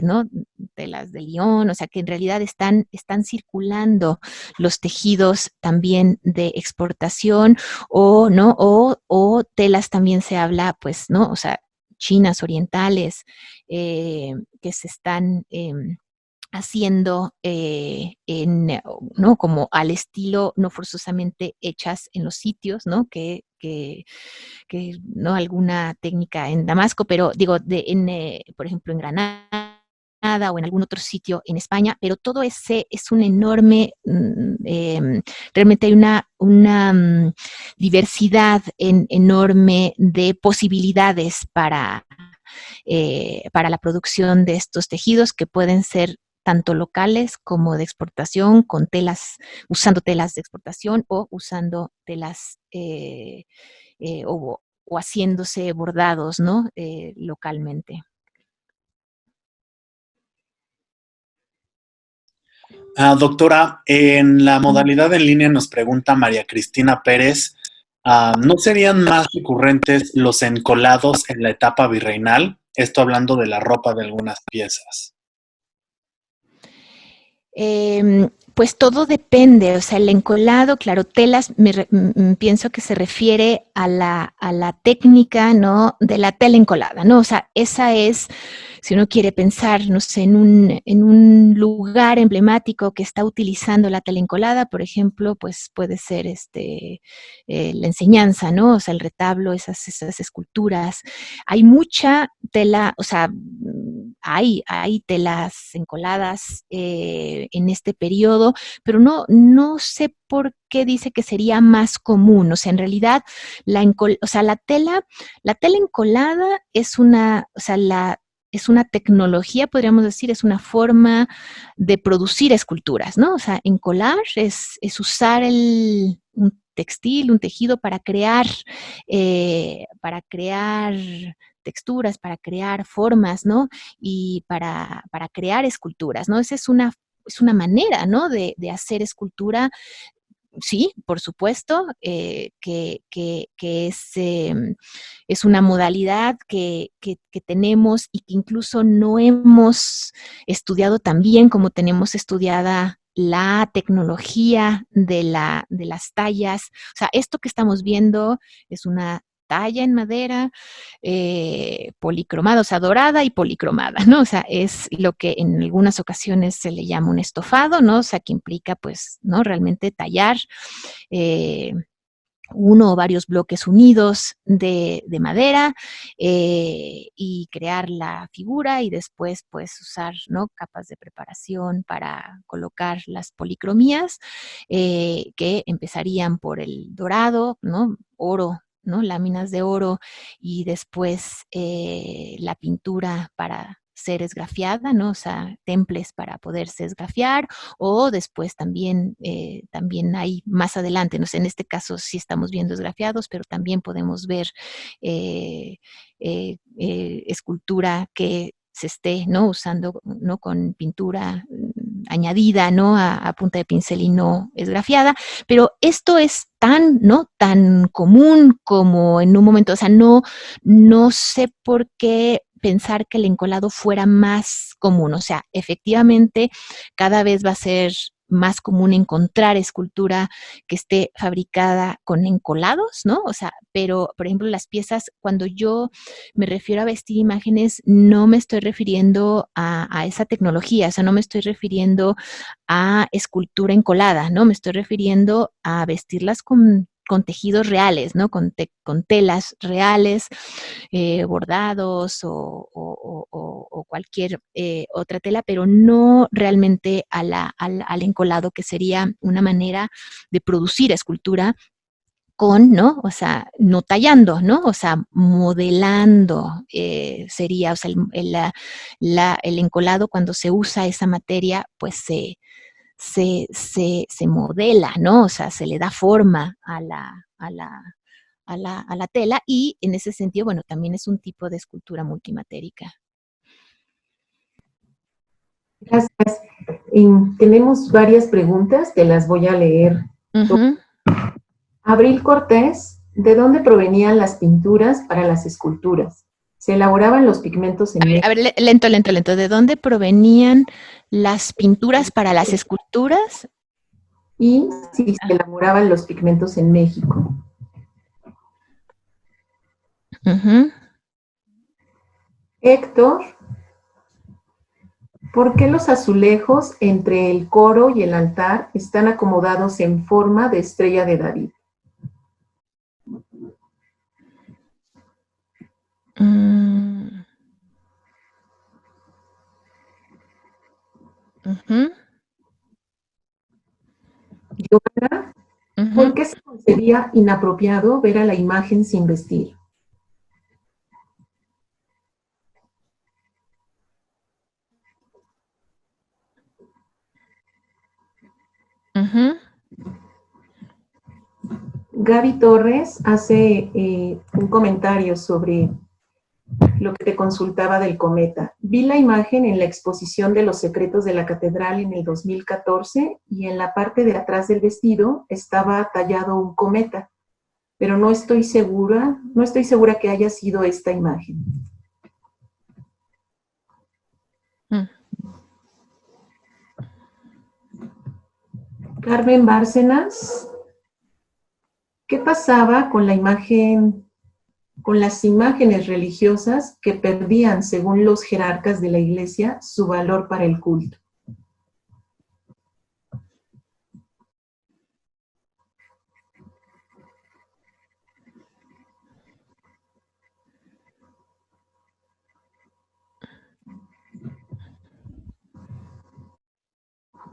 A: ¿no? Telas de Lyon, o sea, que en realidad están circulando los tejidos también de exportación ¿no? O telas también se habla, pues, ¿no? O sea, chinas, orientales, que se están haciendo ¿no? Como al estilo, no forzosamente hechas en los sitios, ¿no? No alguna técnica en Damasco, pero digo, por ejemplo, en Granada o en algún otro sitio en España, pero todo ese es un enorme, realmente hay una diversidad enorme de posibilidades para la producción de estos tejidos que pueden ser tanto locales como de exportación, usando telas de exportación o usando telas o haciéndose bordados, ¿no? Localmente.
C: Doctora, en la modalidad en línea nos pregunta María Cristina Pérez, ¿no serían más recurrentes los encolados en la etapa virreinal? Esto hablando de la ropa de algunas piezas.
A: Pues todo depende, o sea, el encolado, claro, telas, pienso que se refiere a la técnica, ¿no? De la tela encolada, ¿no? O sea, esa es, si uno quiere pensar, no sé, en un lugar emblemático que está utilizando la tela encolada, por ejemplo, pues puede ser la enseñanza, ¿no? O sea, el retablo, esas esculturas. Hay mucha tela, o sea, hay telas encoladas en este periodo, pero no sé por qué dice que sería más común. O sea, en realidad, la tela encolada es una, o sea, es una tecnología, podríamos decir, es una forma de producir esculturas, ¿no? O sea, encolar es usar un textil, un tejido para crear texturas, para crear formas, ¿no? Y para crear esculturas, ¿no? Esa es una manera, ¿no? De hacer escultura. Sí, por supuesto, que es una modalidad que tenemos y que incluso no hemos estudiado tan bien como tenemos estudiada la tecnología de las tallas. O sea, esto que estamos viendo es una talla en madera policromada, o sea, dorada y policromada, ¿no? O sea, es lo que en algunas ocasiones se le llama un estofado, ¿no? O sea, que implica, pues, ¿no? Realmente tallar eh, uno o varios bloques unidos de madera y crear la figura y después pues usar, ¿no? Capas de preparación para colocar las policromías que empezarían por el dorado, ¿no? Oro, ¿no? Láminas de oro y después la pintura para ser esgrafiada, ¿no? O sea, temples para poderse esgrafiar o después también hay más adelante, no sé, en este caso sí estamos viendo esgrafiados, pero también podemos ver escultura que se esté, ¿no? Usando, ¿no? Con pintura añadida, ¿no? A punta de pincel y no esgrafiada, pero esto es ¿no? Tan común como en un momento, o sea, no sé por qué pensar que el encolado fuera más común, o sea, efectivamente cada vez va a ser más común encontrar escultura que esté fabricada con encolados, ¿no? O sea, pero, por ejemplo, las piezas, cuando yo me refiero a vestir imágenes, no me estoy refiriendo a esa tecnología, o sea, no me estoy refiriendo a escultura encolada, ¿no? Me estoy refiriendo a vestirlas con tejidos reales, ¿no? Con telas reales, bordados o cualquier otra tela, pero no realmente al encolado, que sería una manera de producir escultura ¿no? O sea, no tallando, ¿no? O sea, modelando sería, o sea, el encolado cuando se usa esa materia, pues se modela, ¿no? O sea, se le da forma a la tela y en ese sentido, bueno, también es un tipo de escultura multimatérica.
B: Gracias. Tenemos varias preguntas, te las voy a leer. Abril Cortés, ¿de dónde provenían las pinturas para las esculturas? ¿Se elaboraban los pigmentos en México?
A: A ver, lento. ¿De dónde provenían las pinturas para las esculturas?
B: Y si se elaboraban los pigmentos en México. Héctor, ¿por qué los azulejos entre el coro y el altar están acomodados en forma de estrella de David? Joana, ¿por qué se considera inapropiado ver a la imagen sin vestir? Gaby Torres hace un comentario sobre lo que te consultaba del cometa. Vi la imagen en la exposición de los secretos de la catedral en el 2014 y en la parte de atrás del vestido estaba tallado un cometa, pero no estoy segura que haya sido esta imagen. Carmen Bárcenas, ¿qué pasaba con la imagen, con las imágenes religiosas que perdían, según los jerarcas de la Iglesia, su valor para el culto?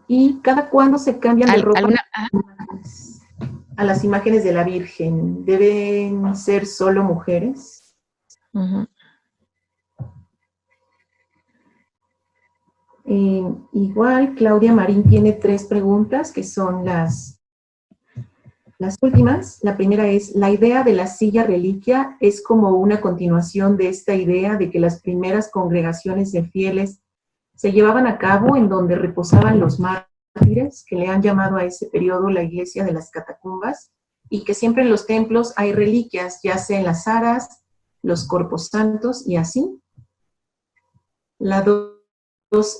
B: ¿Y cada cuándo se cambian de ropa a las imágenes de la Virgen? ¿Deben ser solo mujeres?
A: Uh-huh.
B: Igual, Claudia Marín tiene 3 preguntas que son las últimas. La primera es, ¿la idea de la silla reliquia es como una continuación de esta idea de que las primeras congregaciones de fieles se llevaban a cabo en donde reposaban los mártires, que le han llamado a ese periodo la iglesia de las catacumbas, y que siempre en los templos hay reliquias, ya sea en las aras, los corpos santos y así? La 2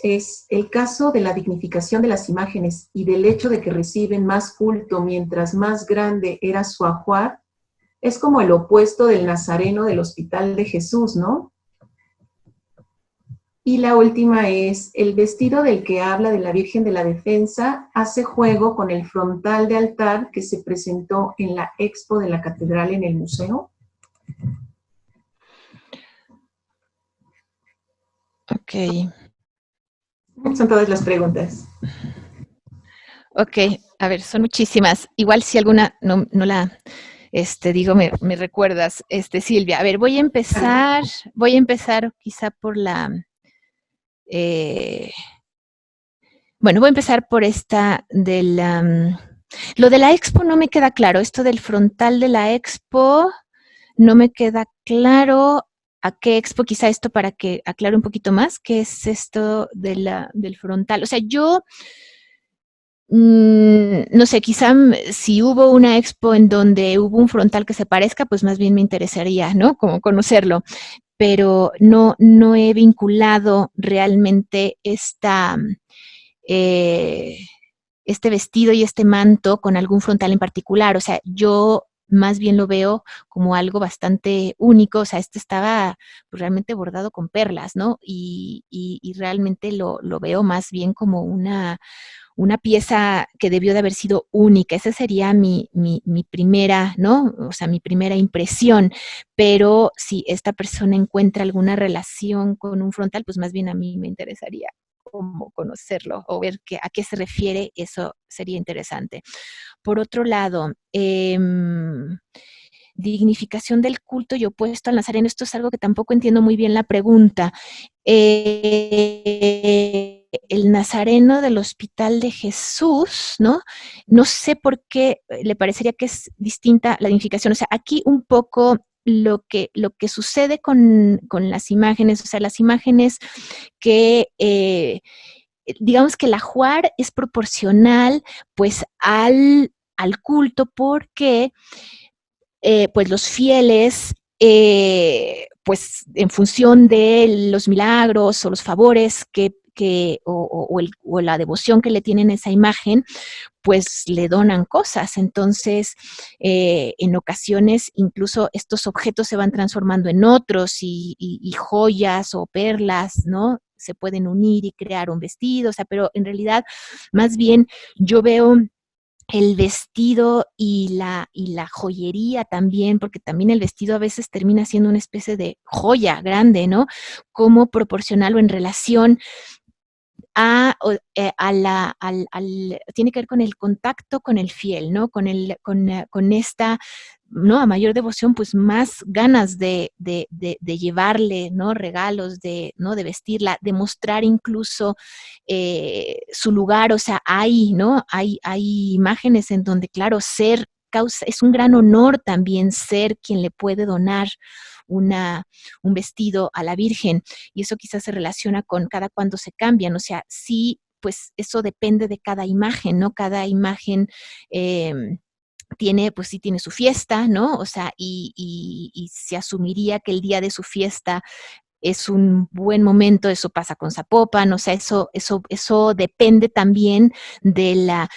B: es el caso de la dignificación de las imágenes y del hecho de que reciben más culto mientras más grande era su ajuar, es como el opuesto del nazareno del Hospital de Jesús, ¿no? Y la última es, el vestido del que habla de la Virgen de la Defensa hace juego con el frontal de altar que se presentó en la expo de la catedral en el museo.
A: Ok.
B: Son todas las preguntas.
A: Ok, a ver, son muchísimas. Igual si alguna no la digo, me recuerdas, Silvia. A ver, voy a empezar quizá por la... bueno, voy a empezar por esta de la... lo de la expo no me queda claro. Esto del frontal de la expo no me queda claro. ¿A qué expo? Quizá esto para que aclare un poquito más. ¿Qué es esto de del frontal? O sea, yo... no sé, quizá si hubo una expo en donde hubo un frontal que se parezca, pues más bien me interesaría, ¿no? Como conocerlo. Pero no he vinculado realmente este vestido y este manto con algún frontal en particular. O sea, yo más bien lo veo como algo bastante único. O sea, estaba pues, realmente bordado con perlas, ¿no? Y realmente lo veo más bien como una pieza que debió de haber sido única. Esa sería mi primera, ¿no? O sea, mi primera impresión. Pero si esta persona encuentra alguna relación con un frontal, pues más bien a mí me interesaría como conocerlo o ver a qué se refiere, eso sería interesante. Por otro lado, dignificación del culto y opuesto al nazareno, esto es algo que tampoco entiendo muy bien la pregunta. El nazareno del Hospital de Jesús, ¿no? No sé por qué le parecería que es distinta la dignificación. O sea, aquí un poco lo que sucede con las imágenes, o sea, las imágenes que digamos que el ajuar es proporcional pues al culto porque pues los fieles pues en función de los milagros o los favores o la devoción que le tienen a esa imagen, pues le donan cosas. Entonces, en ocasiones, incluso estos objetos se van transformando en otros y joyas o perlas, ¿no? Se pueden unir y crear un vestido, o sea, pero en realidad, más bien, yo veo el vestido y la joyería también, porque también el vestido a veces termina siendo una especie de joya grande, ¿no? Como proporcional o en relación tiene que ver con el contacto con el fiel, ¿no? Con esta, ¿no? A mayor devoción, pues más ganas de llevarle, ¿no? Regalos, ¿no? De vestirla, de mostrar incluso su lugar, o sea, ¿no? Hay imágenes en donde, claro, es un gran honor también ser quien le puede donar un vestido a la Virgen, y eso quizás se relaciona con cada cuando se cambian, o sea, sí, pues eso depende de cada imagen, ¿no? Cada imagen pues sí tiene su fiesta, ¿no? O sea, y se asumiría que el día de su fiesta es un buen momento, eso pasa con Zapopan, o sea, eso depende también de la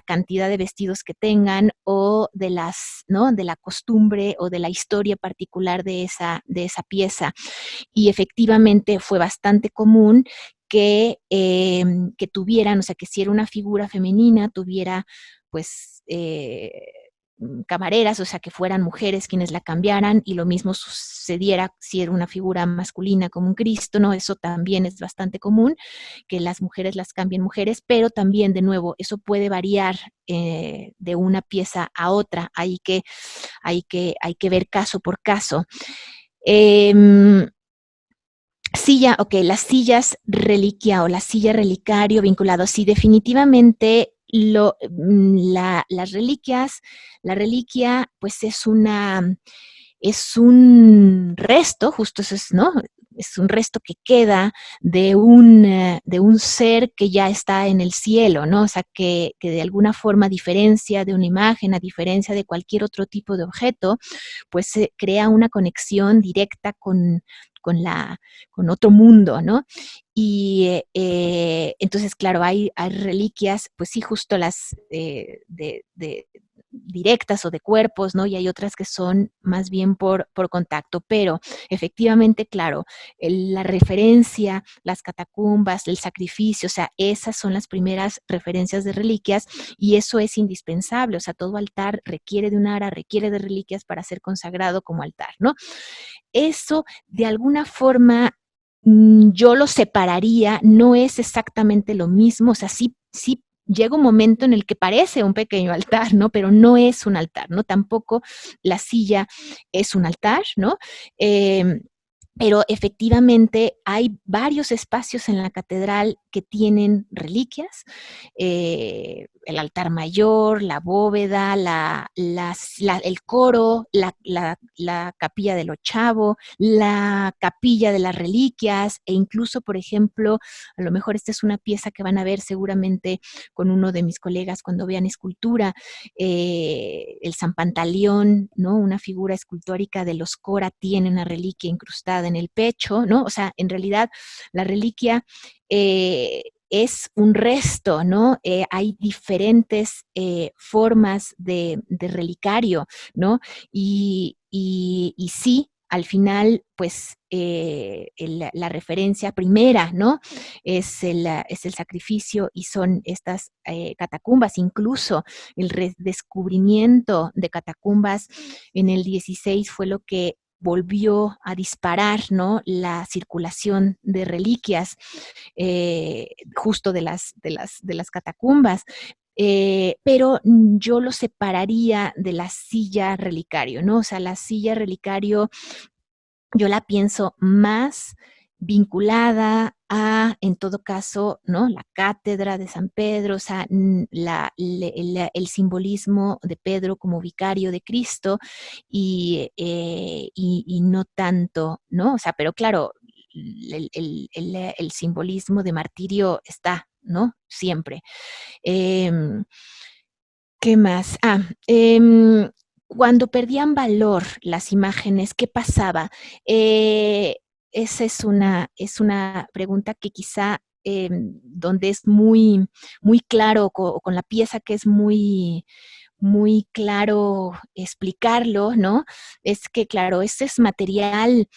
A: cantidad de vestidos que tengan o de ¿no? De la costumbre o de la historia particular de esa pieza. Y efectivamente fue bastante común que tuvieran, o sea, que si era una figura femenina, tuviera pues camareras, o sea, que fueran mujeres quienes la cambiaran, y lo mismo sucediera si era una figura masculina como un Cristo, ¿no? Eso también es bastante común, que las mujeres las cambien mujeres, pero también, de nuevo, eso puede variar de una pieza a otra, hay que ver caso por caso. Silla, ok, las sillas reliquia o la silla relicario vinculado, sí, definitivamente las reliquias, la reliquia pues es un resto, justo eso es, ¿no? Es un resto que queda de un ser que ya está en el cielo, ¿no? O sea, que de alguna forma, a diferencia de una imagen, a diferencia de cualquier otro tipo de objeto, pues se crea una conexión directa con otro mundo, ¿no? Y entonces, claro, hay reliquias, pues sí, justo las directas o de cuerpos, ¿no? Y hay otras que son más bien por contacto, pero efectivamente, claro, la referencia, las catacumbas, el sacrificio, o sea, esas son las primeras referencias de reliquias, y eso es indispensable, o sea, todo altar requiere de un ara, requiere de reliquias para ser consagrado como altar, ¿no? Eso, de alguna forma, yo lo separaría, no es exactamente lo mismo, o sea, sí llega un momento en el que parece un pequeño altar, ¿no? Pero no es un altar, ¿no? Tampoco la silla es un altar, ¿no? Pero efectivamente hay varios espacios en la catedral que tienen reliquias, el altar mayor, la bóveda, el coro, la capilla del ochavo, la capilla de las reliquias, e incluso, por ejemplo, a lo mejor esta es una pieza que van a ver seguramente con uno de mis colegas cuando vean escultura, el San Pantaleón, ¿no? Una figura escultórica de los Cora tiene una reliquia incrustada en el pecho, ¿no? O sea, en realidad la reliquia es un resto, ¿no? Hay diferentes formas de relicario, ¿no? Y sí, al final, pues la referencia primera, ¿no? Es el sacrificio, y son estas catacumbas, incluso el redescubrimiento de catacumbas en el 16 fue lo que volvió a disparar, ¿no? La circulación de reliquias justo de las catacumbas. Pero yo lo separaría de la silla relicario, ¿no? O sea, la silla relicario yo la pienso más vinculada a, en todo caso, ¿no? La cátedra de San Pedro, o sea, el simbolismo de Pedro como vicario de Cristo, y no tanto, ¿no? O sea, pero claro, el simbolismo de martirio está, ¿no? Siempre. ¿Qué más? Cuando perdían valor las imágenes, ¿qué pasaba? Esa es una pregunta que quizá donde es muy claro, con la pieza que es muy claro explicarlo, ¿no? Es que, claro, ese es material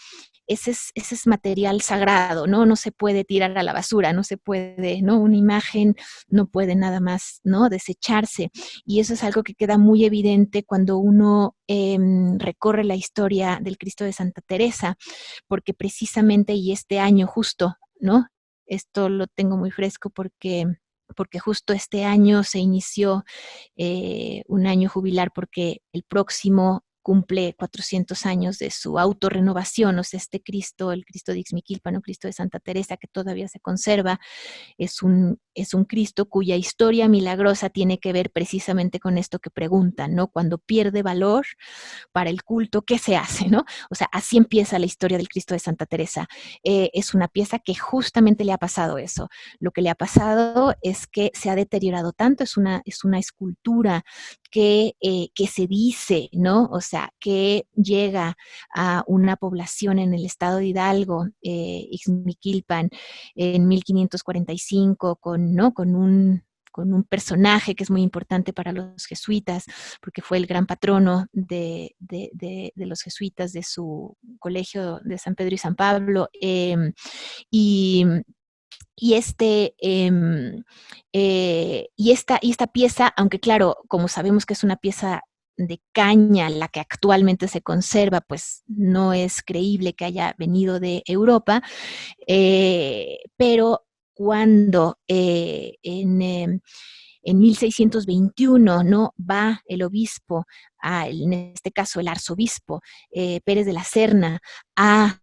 A: sagrado, ¿no? No se puede tirar a la basura, no se puede, ¿no? Una imagen no puede nada más, ¿no? Desecharse. Y eso es algo que queda muy evidente cuando uno recorre la historia del Cristo de Santa Teresa, porque precisamente, y este año justo, ¿no? Esto lo tengo muy fresco porque justo este año se inició un año jubilar, porque el próximo cumple 400 años de su autorrenovación, o sea, este Cristo, el Cristo de Ixmiquilpan, o Cristo de Santa Teresa, que todavía se conserva, es un Cristo cuya historia milagrosa tiene que ver precisamente con esto que preguntan, ¿no? Cuando pierde valor para el culto, ¿qué se hace, no? O sea, así empieza la historia del Cristo de Santa Teresa. Es una pieza que justamente le ha pasado eso. Lo que le ha pasado es que se ha deteriorado tanto, es una escultura que se dice, ¿no? O sea, que llega a una población en el estado de Hidalgo, Ixmiquilpan, en 1545, con un personaje que es muy importante para los jesuitas, porque fue el gran patrono de los jesuitas de su colegio de San Pedro y San Pablo. Y, y, este, y esta pieza, aunque claro, como sabemos que es una pieza de caña, la que actualmente se conserva, pues no es creíble que haya venido de Europa, pero cuando en 1621, ¿no? Va el obispo, en este caso el arzobispo Pérez de la Serna, al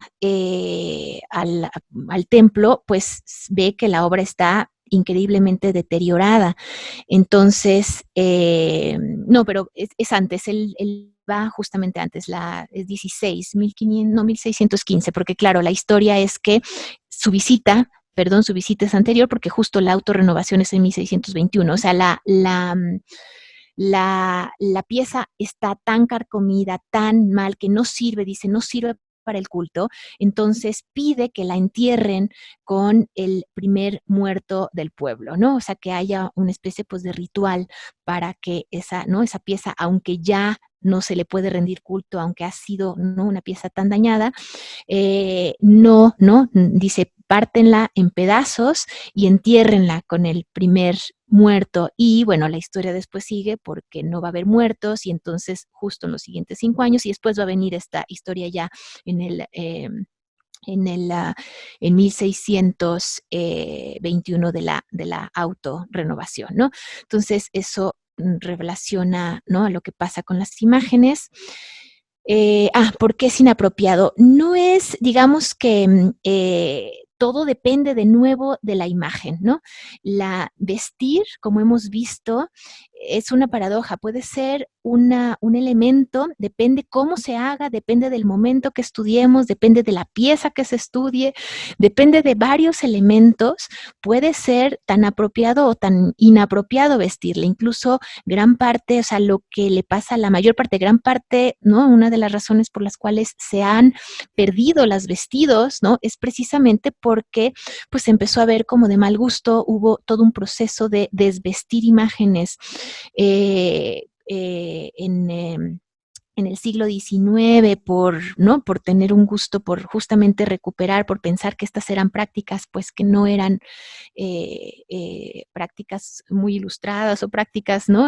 A: templo, pues ve que la obra está increíblemente deteriorada. Entonces, no, pero es antes, él va justamente antes, es 16, 1500, no, 1615, porque claro, la historia es que su visita es anterior, porque justo la autorrenovación es en 1621, o sea, la pieza está tan carcomida, tan mal, que no sirve, dice, no sirve para el culto, entonces pide que la entierren con el primer muerto del pueblo, ¿no? O sea, que haya una especie pues de ritual para que esa pieza, aunque ya no se le puede rendir culto, aunque ha sido, ¿no?, una pieza tan dañada, dice, pártenla en pedazos y entiérrenla con el primer muerto. Y bueno, la historia después sigue porque no va a haber muertos, y entonces justo en los siguientes 5 años, y después va a venir esta historia ya en en 1621 de la autorrenovación, ¿no? Entonces eso relaciona, ¿no?, a lo que pasa con las imágenes. ¿Por qué es inapropiado? No es, digamos que todo depende de nuevo de la imagen, ¿no? Vestir, como hemos visto, es una paradoja, puede ser un elemento, depende cómo se haga, depende del momento que estudiemos, depende de la pieza que se estudie, depende de varios elementos, puede ser tan apropiado o tan inapropiado vestirle, incluso gran parte, o sea, lo que le pasa a la mayor parte, gran parte, ¿no? Una de las razones por las cuales se han perdido los vestidos, ¿no?, es precisamente porque pues empezó a ver como de mal gusto, hubo todo un proceso de desvestir imágenes en el siglo XIX por tener un gusto, por justamente recuperar, por pensar que estas eran prácticas pues que no eran prácticas muy ilustradas o prácticas, ¿no?,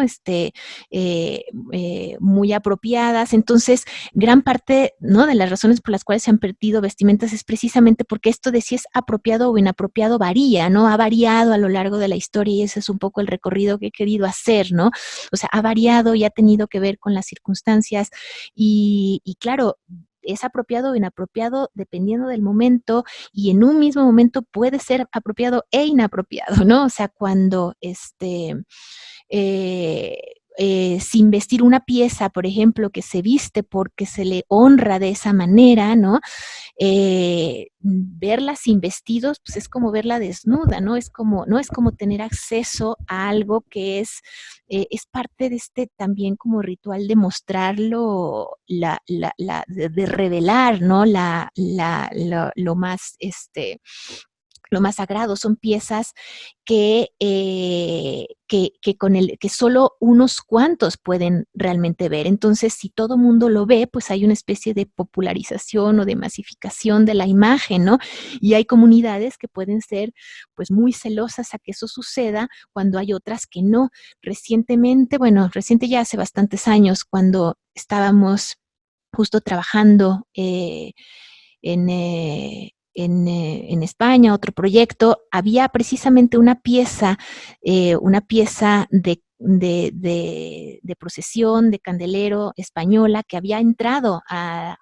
A: muy apropiadas. Entonces, gran parte, ¿no?, de las razones por las cuales se han perdido vestimentas es precisamente porque esto de si es apropiado o inapropiado varía, ¿no? Ha variado a lo largo de la historia, y ese es un poco el recorrido que he querido hacer, ¿no? O sea, ha variado y ha tenido que ver con las circunstancias, y claro, es apropiado o inapropiado dependiendo del momento, y en un mismo momento puede ser apropiado e inapropiado, ¿no? O sea, cuando sin vestir una pieza, por ejemplo, que se viste porque se le honra de esa manera, ¿no? Verla sin vestidos, pues es como verla desnuda, ¿no? No es como tener acceso a algo que es parte de también como ritual de mostrarlo, de revelar, ¿no? Lo más sagrado. Son piezas que solo unos cuantos pueden realmente ver. Entonces, si todo mundo lo ve, pues hay una especie de popularización o de masificación de la imagen, ¿no? Y hay comunidades que pueden ser pues muy celosas a que eso suceda, cuando hay otras que no. Reciente ya hace bastantes años, cuando estábamos justo trabajando en España, otro proyecto, había precisamente una pieza de procesión, de candelero española, que había entrado a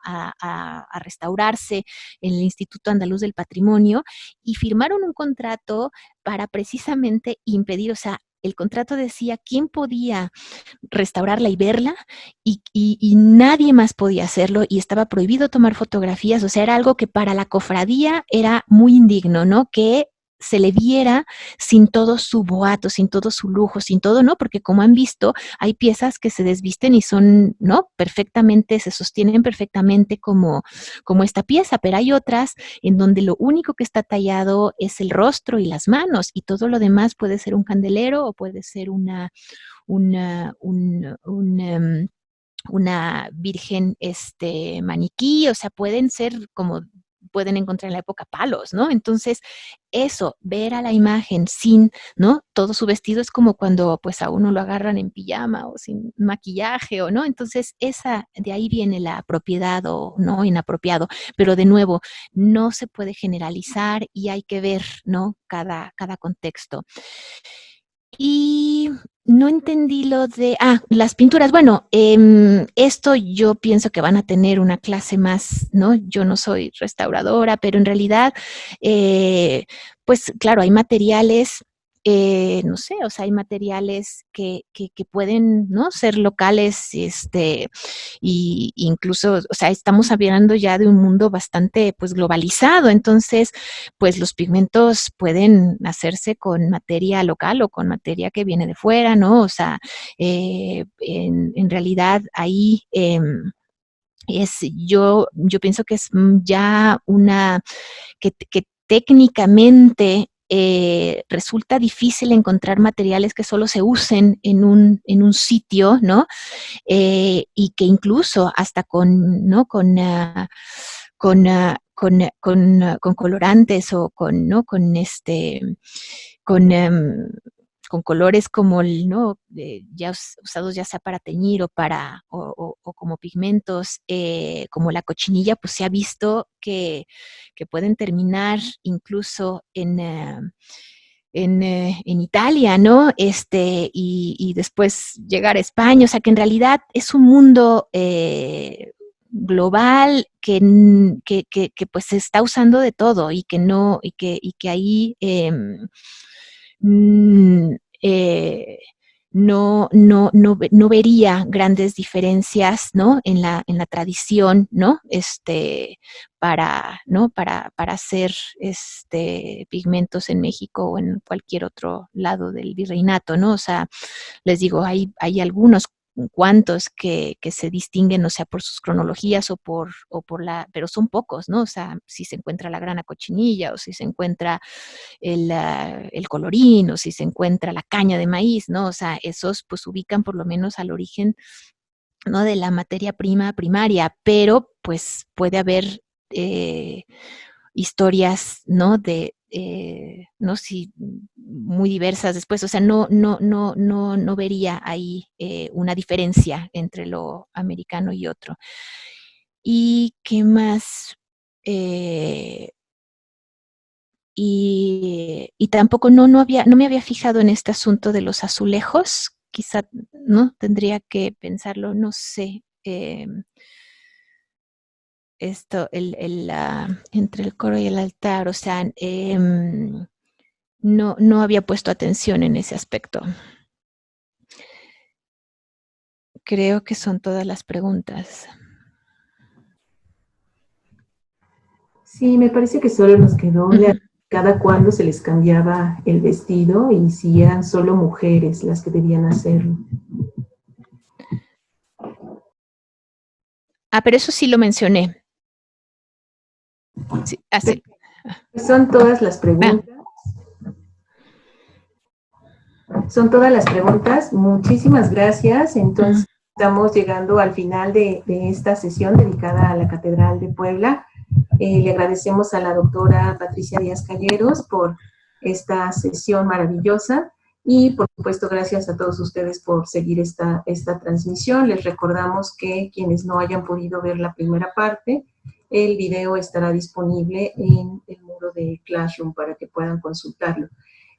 A: restaurarse en el Instituto Andaluz del Patrimonio, y firmaron un contrato para precisamente impedir, o sea, el contrato decía quién podía restaurarla y verla, y nadie más podía hacerlo, y estaba prohibido tomar fotografías. O sea, era algo que para la cofradía era muy indigno, ¿no? Que se le viera sin todo su boato, sin todo su lujo, sin todo, ¿no? Porque como han visto, hay piezas que se desvisten y son, ¿no? Perfectamente, se sostienen perfectamente como esta pieza, pero hay otras en donde lo único que está tallado es el rostro y las manos, y todo lo demás puede ser un candelero o puede ser una virgen maniquí, o sea, pueden ser como pueden encontrar en la época palos, ¿no? Entonces, eso, ver a la imagen sin, ¿no? Todo su vestido es como cuando pues a uno lo agarran en pijama o sin maquillaje o no, entonces de ahí viene la propiedad o no inapropiado, pero de nuevo, no se puede generalizar y hay que ver, ¿no? Cada contexto. Y no entendí lo de, las pinturas. Bueno, esto yo pienso que van a tener una clase más, ¿no? Yo no soy restauradora, pero en realidad, pues claro, hay materiales, no sé, o sea, hay materiales que pueden, ¿no? Ser locales, y incluso, o sea, estamos hablando ya de un mundo bastante, pues, globalizado, entonces, pues los pigmentos pueden hacerse con materia local o con materia que viene de fuera, ¿no? O sea, en realidad ahí yo pienso que es ya que técnicamente resulta difícil encontrar materiales que solo se usen en un sitio, ¿no? Y que incluso hasta ¿no? Con colorantes o ¿no? Con, um, con colores como ¿no? Ya usados ya sea para teñir o como pigmentos, como la cochinilla, pues se ha visto que pueden terminar incluso en Italia, ¿no? Y después llegar a España, o sea que en realidad es un mundo global que pues se está usando de todo y que no, y que ahí mm, eh, no vería grandes diferencias, ¿no? En la tradición, ¿no? ¿No? Para hacer pigmentos en México o en cualquier otro lado del virreinato, ¿no? O sea, les digo, hay algunos cuantos que se distinguen, o sea, por sus cronologías pero son pocos, ¿no? O sea, si se encuentra la grana cochinilla o si se encuentra el colorín o si se encuentra la caña de maíz, ¿no? O sea, esos pues ubican por lo menos al origen, ¿no? De la materia prima primaria, pero pues puede haber historias, ¿no? No sí, muy diversas después, o sea, no vería ahí una diferencia entre lo americano y otro. ¿Y qué más? Y tampoco no me había fijado en este asunto de los azulejos, quizá, ¿no? Tendría que pensarlo, no sé. Esto, entre el coro y el altar, o sea, no había puesto atención en ese aspecto. Creo que son todas las preguntas.
B: Sí, me parece que solo nos quedó cada cuándo se les cambiaba el vestido y si eran solo mujeres las que debían hacerlo.
A: Pero eso sí lo mencioné. Sí, así.
B: Son todas las preguntas. Son todas las preguntas. Muchísimas gracias. Entonces, estamos llegando al final de esta sesión dedicada a la Catedral de Puebla. Le agradecemos a la doctora Patricia Díaz Calleros por esta sesión maravillosa y, por supuesto, gracias a todos ustedes por seguir esta transmisión. Les recordamos que quienes no hayan podido ver la primera parte, el video estará disponible en el muro de Classroom para que puedan consultarlo.